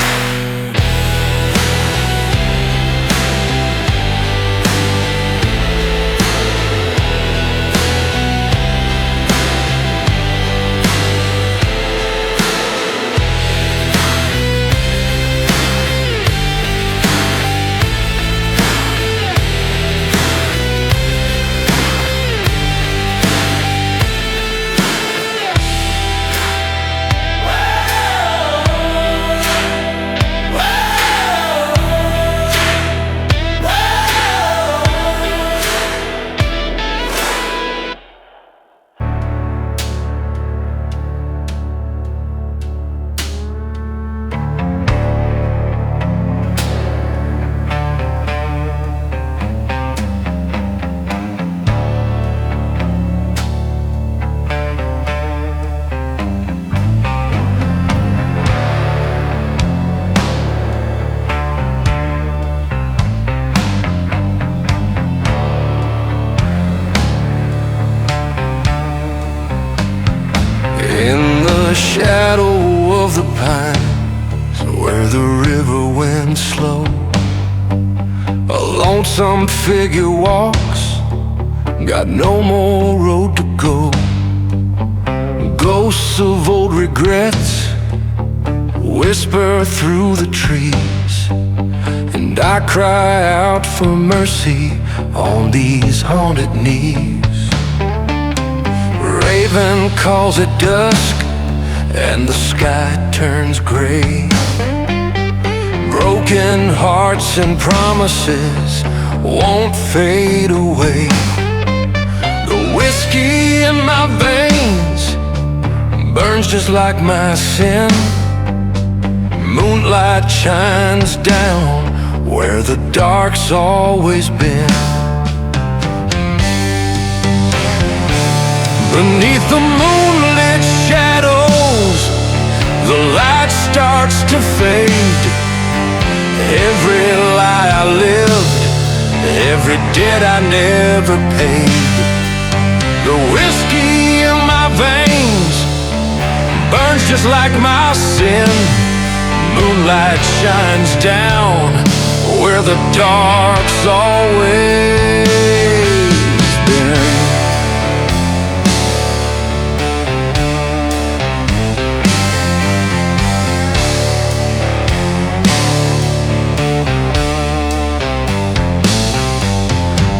some figure walks, got no more road to go. Ghosts of old regrets whisper through the trees, and I cry out for mercy on these haunted knees. Raven calls at dusk and the sky turns gray. Broken hearts and promises won't fade away. The whiskey in my veins burns just like my sin. Moonlight shines down where the dark's always been. Beneath the moonlit shadows, the light starts to fade. Every lie I lived, every debt I never paid. The whiskey in my veins burns just like my sin. Moonlight shines down where the dark's always been.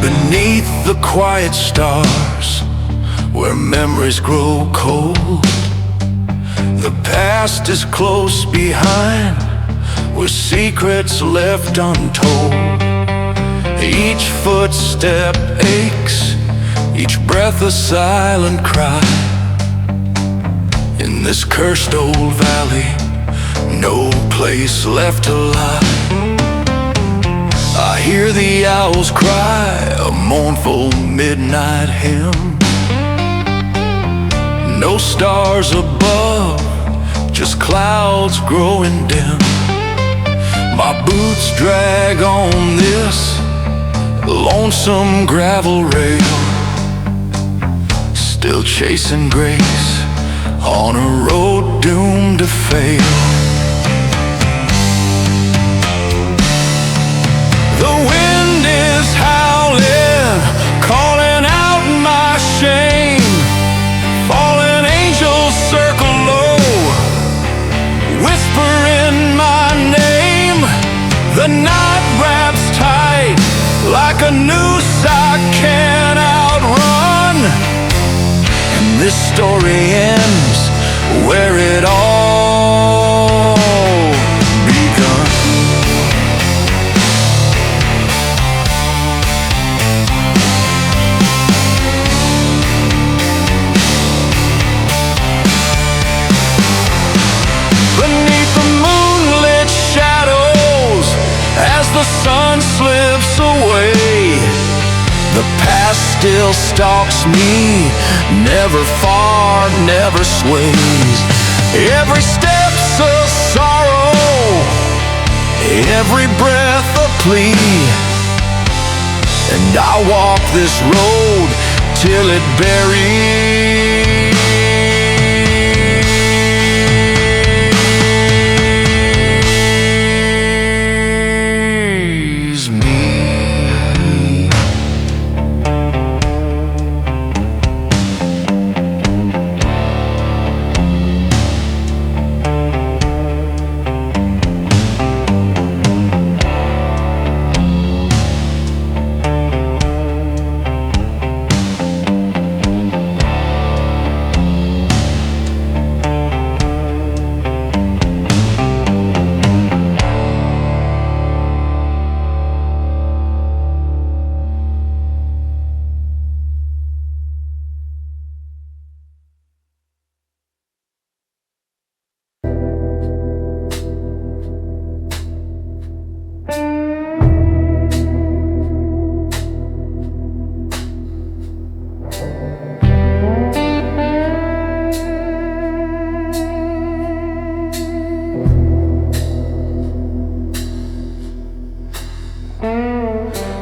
Beneath the quiet stars, where memories grow cold, the past is close behind, with secrets left untold. Each footstep aches, each breath a silent cry. In this cursed old valley, no place left to lie. I hear the owls cry a mournful midnight hymn. No stars above, just clouds growing dim. My boots drag on this lonesome gravel rail, still chasing grace on a road doomed to fail. The wind is howling, calling out my shame. Fallen angels circle low, whispering my name. The night wraps tight like a noose I can't outrun, and this story ends where it all begun. Beneath the moonlit shadows, as the sun slips away, the past still stalks me, never far, never sways. Every step's a sorrow, every breath a plea, and I walk this road till it buries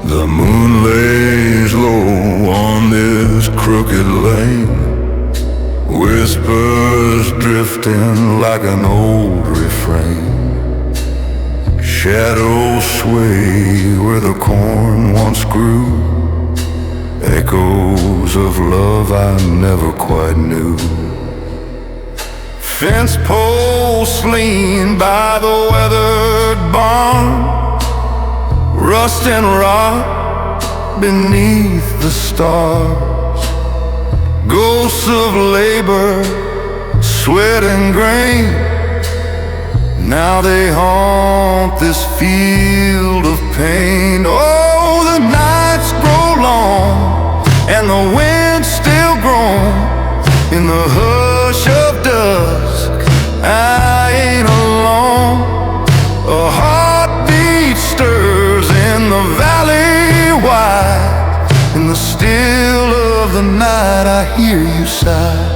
The moon lays low on this crooked lane, whispers drifting like an old refrain. Shadows sway where the corn once grew, echoes of love I never quite knew. Fence posts lean by the weathered barn, rust and rot beneath the stars. Ghosts of labor, sweat and grain, now they haunt this field of pain. Oh, the nights grow long and the wind still groans in the hush of dusk. I ain't alone. A heartbeat stirs in the valley wide. In the still of the night I hear you sigh.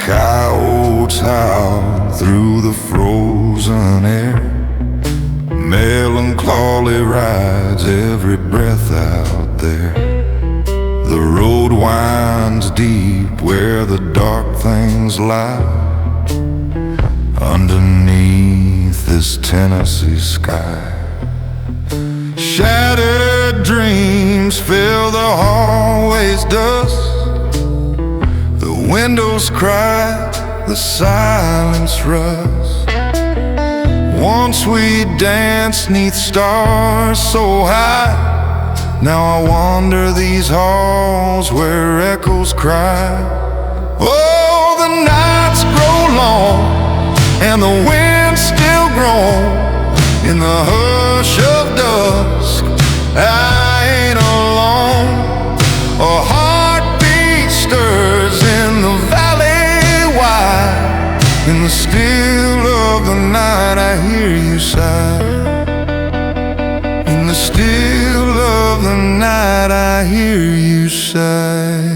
Coyotes howl through the frozen air, melancholy rides every breath out there. The road winds deep where the dark things lie, underneath this Tennessee sky. Shattered dreams fill the hallways dust, the windows cry, the silence rust. Once we danced 'neath stars so high, now I wander these halls where echoes cry. Oh, the nights grow long and the wind still groans in the hush of dusk. I ain't alone. A heartbeat stirs in the valley wide. In the still of the night I hear you sigh. In the still of the night I hear you sigh.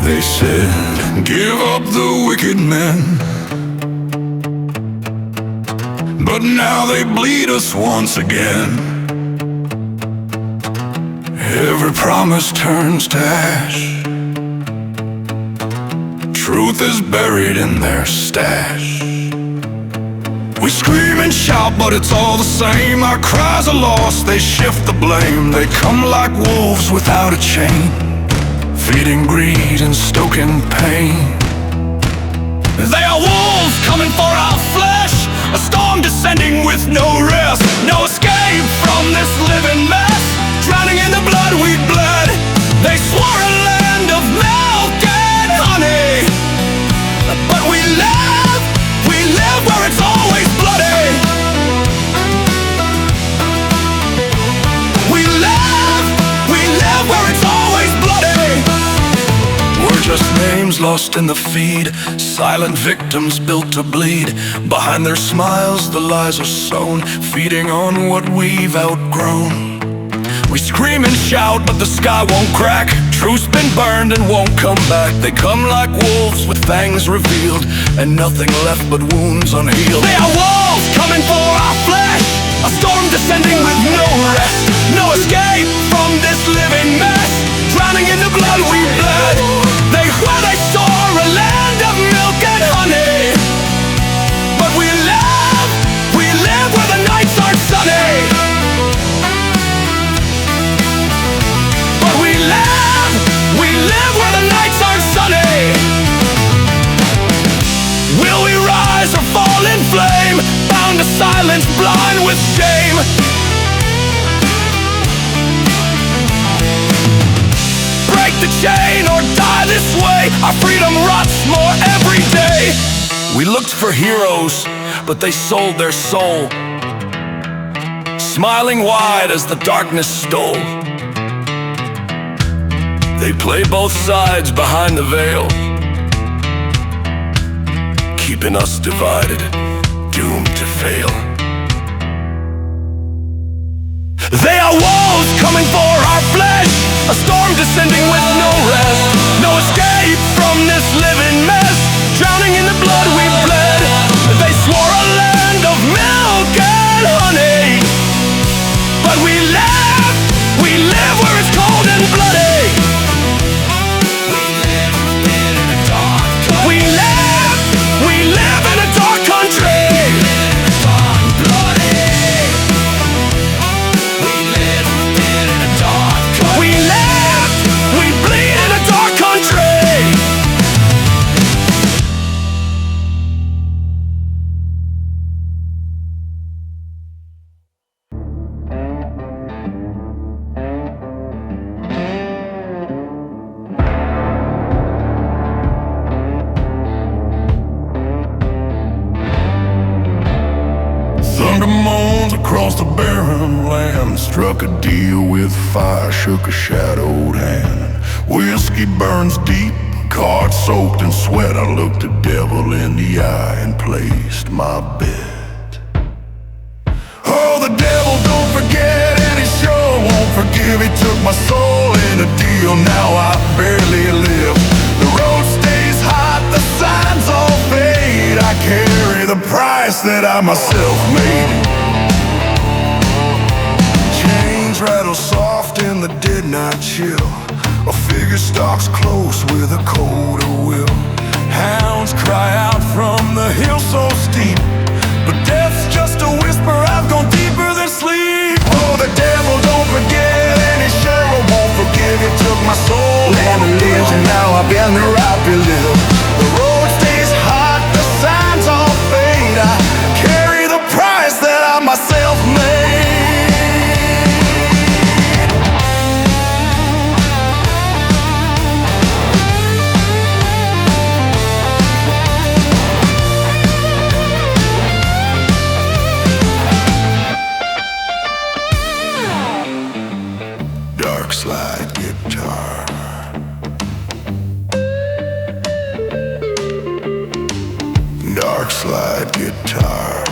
They said, give up the wicked men, but now they bleed us once again. Every promise turns to ash, truth is buried in their stash. We scream and shout, but it's all the same. Our cries are lost, they shift the blame. They come like wolves without a chain, feeding greed and stoking pain. They are wolves coming for our flesh, a storm descending with no rest. No escape from this living mess, drowning in the blood we bled. They swore a land of milk and honey, but we live where it's always bloody. We live where it's always bloody. We're just names lost in the feed, silent victims built to bleed. Behind their smiles the lies are sown, feeding on what we've outgrown. We scream and shout, but the sky won't crack. Truth's been burned and won't come back. They come like wolves with fangs revealed, and nothing left but wounds unhealed. They are wolves coming for our flesh, a storm descending with no rest. No escape from this living mess, drowning in the blood we bled. They saw a land of milk and honey, but we live where the nights aren't sunny. But we live where the nights aren't sunny. Will we rise or fall in flame? silence, blind with shame. Break the chain or die this way. Our freedom rots more every day. We looked for heroes, but they sold their soul, smiling wide as the darkness stole. They play both sides behind the veil, keeping us divided, doomed to fail. They are wolves coming for our flesh, a storm descending with no rest. No escape from this living mess, drowning in the blood we bled. They swore a land of milk and honey, but we live where it's cold and bloody. We live in a dark country. We bleed in a dark country.
Thunder moans across the barren land. Struck a deal with fire, shook a shadowed hand. Whiskey burns deep, card soaked in sweat. I looked the devil in the eye and placed my bet. Oh, the devil don't forget, and he sure won't forgive. He took my soul in a deal, now I barely live. The road stays hot, the signs all fade. I carry the price that I myself made. Chains rattle soft in the dead night chill. A figure stalks close with a colder will. Hounds cry out from the hill so steep, but death's just a whisper, I've gone deeper than sleep. Oh, the devil don't forget, and he sure won't forgive. He took my soul and it lives, and now I've been the right to live. The road stays hot, the signs all fade. I carry the price that I myself made. Dark slide guitar. Dark slide guitar.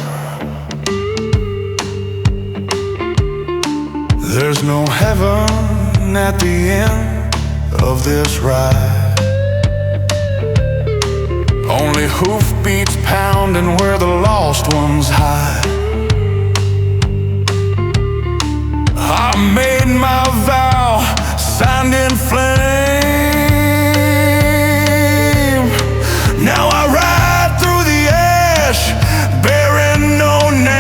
There's no heaven at the end of this ride. Only hoofbeats pounding where the lost ones hide. I made my vow, signed in flame. Now I ride through the ash, bearing no name.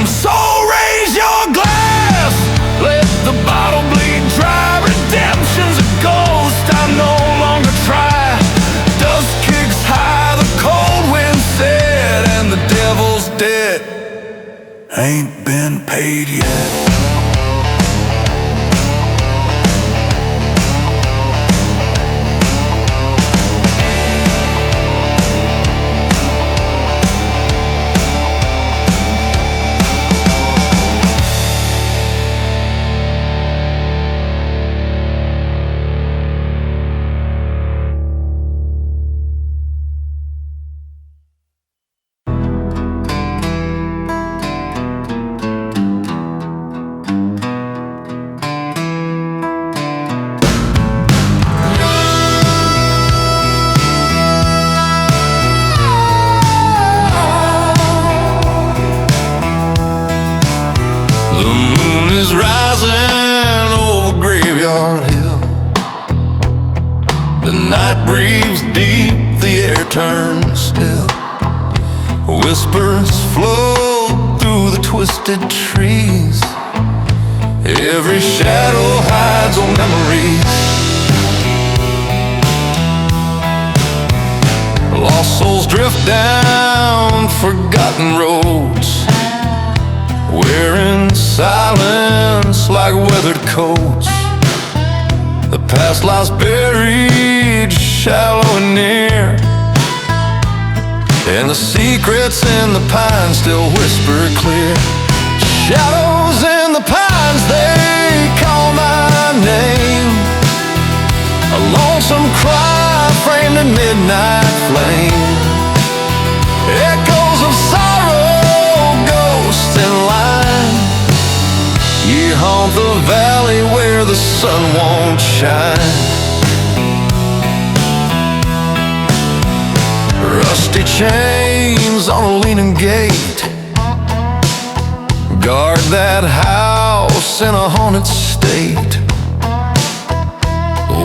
So raise your glass, let the bottle bleed dry. Redemption's a ghost, I no longer try. Dust kicks high, the cold wind set, and the devil's dead ain't been paid yet. Rising over Graveyard Hill, the night breathes deep, the air turns still. Whispers flow through the twisted trees. Every shadow hides old memories.
souls drift down forgotten roads, wearing silence like weathered coats. The past lies buried shallow and near, and the secrets in the pines still whisper clear. Shadows in the pines, they call my name. A lonesome cry framed in midnight flame. Echoes of sorrow, ghosts in line. You haunt the valley where the sun won't shine. Rusty chains on a leaning gate guard that house in a haunted state.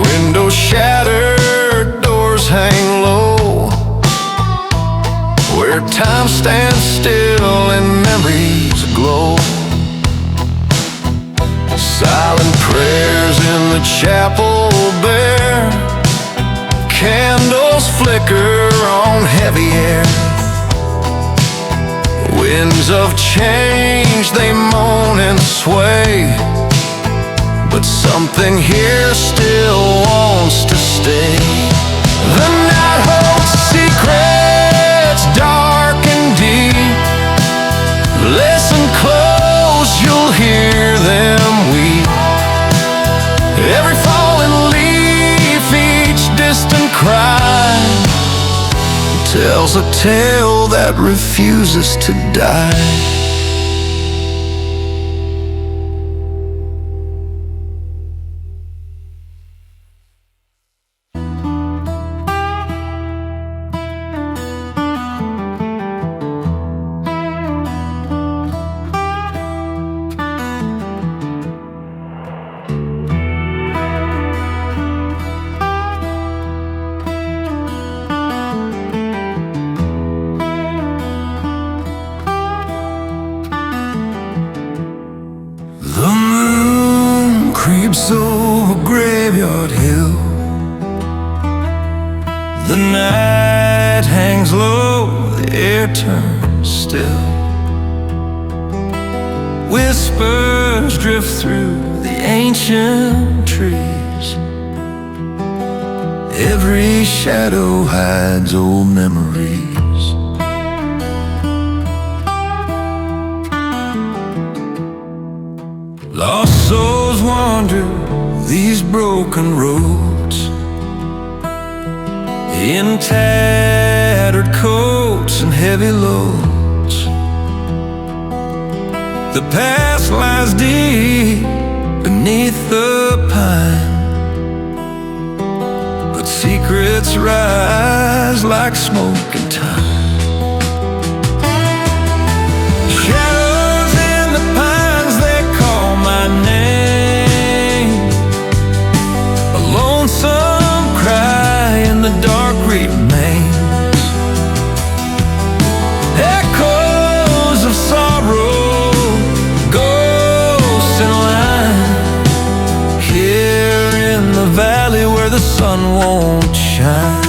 Windows shattered, doors hang low, where time stands still and memories glow. Silent prayers in the chapel bare, candles flicker on heavy air. Winds of change, they moan and sway, but something here still wants to stay. The night holds secrets dark and deep. Listen close, you'll hear them weep. Every fallen leaf, each distant cry tells a tale that refuses to die. The moon creeps over Graveyard Hill. The night hangs low, the air turns still. Whispers drift through the ancient trees. Every shadow hides old memories. Lost souls wander these broken roads, in tattered coats and heavy loads. The past lies deep beneath the pine, but secrets rise like smoke in time. The dark remains, echoes of sorrow, ghosts in line, here in the valley where the sun won't shine.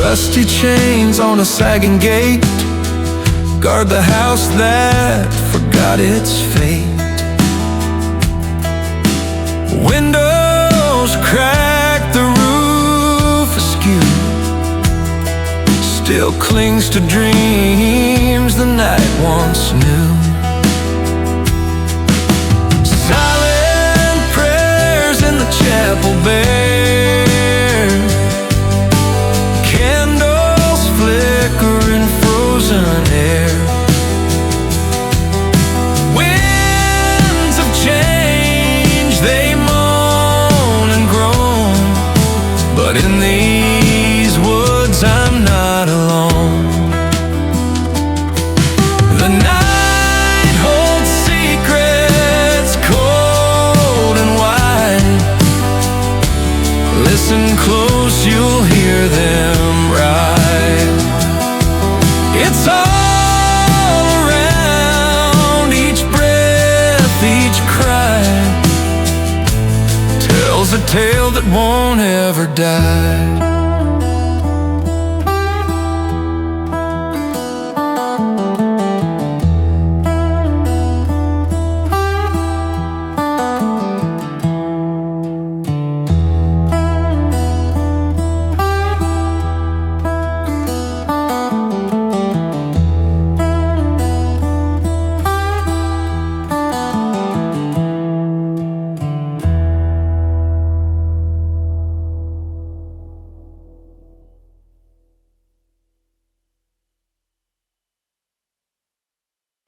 Rusty chains on a sagging gate guard the house that forgot its fate. Windows crack, the roof askew, still clings to dreams the night once knew. Silent prayers in the chapel bare, candles flicker in frozen air. Winds of change, they but in these woods I'm not alone. The night holds secrets cold and wide. Listen close, you'll hear them ride. It's all
that won't ever die.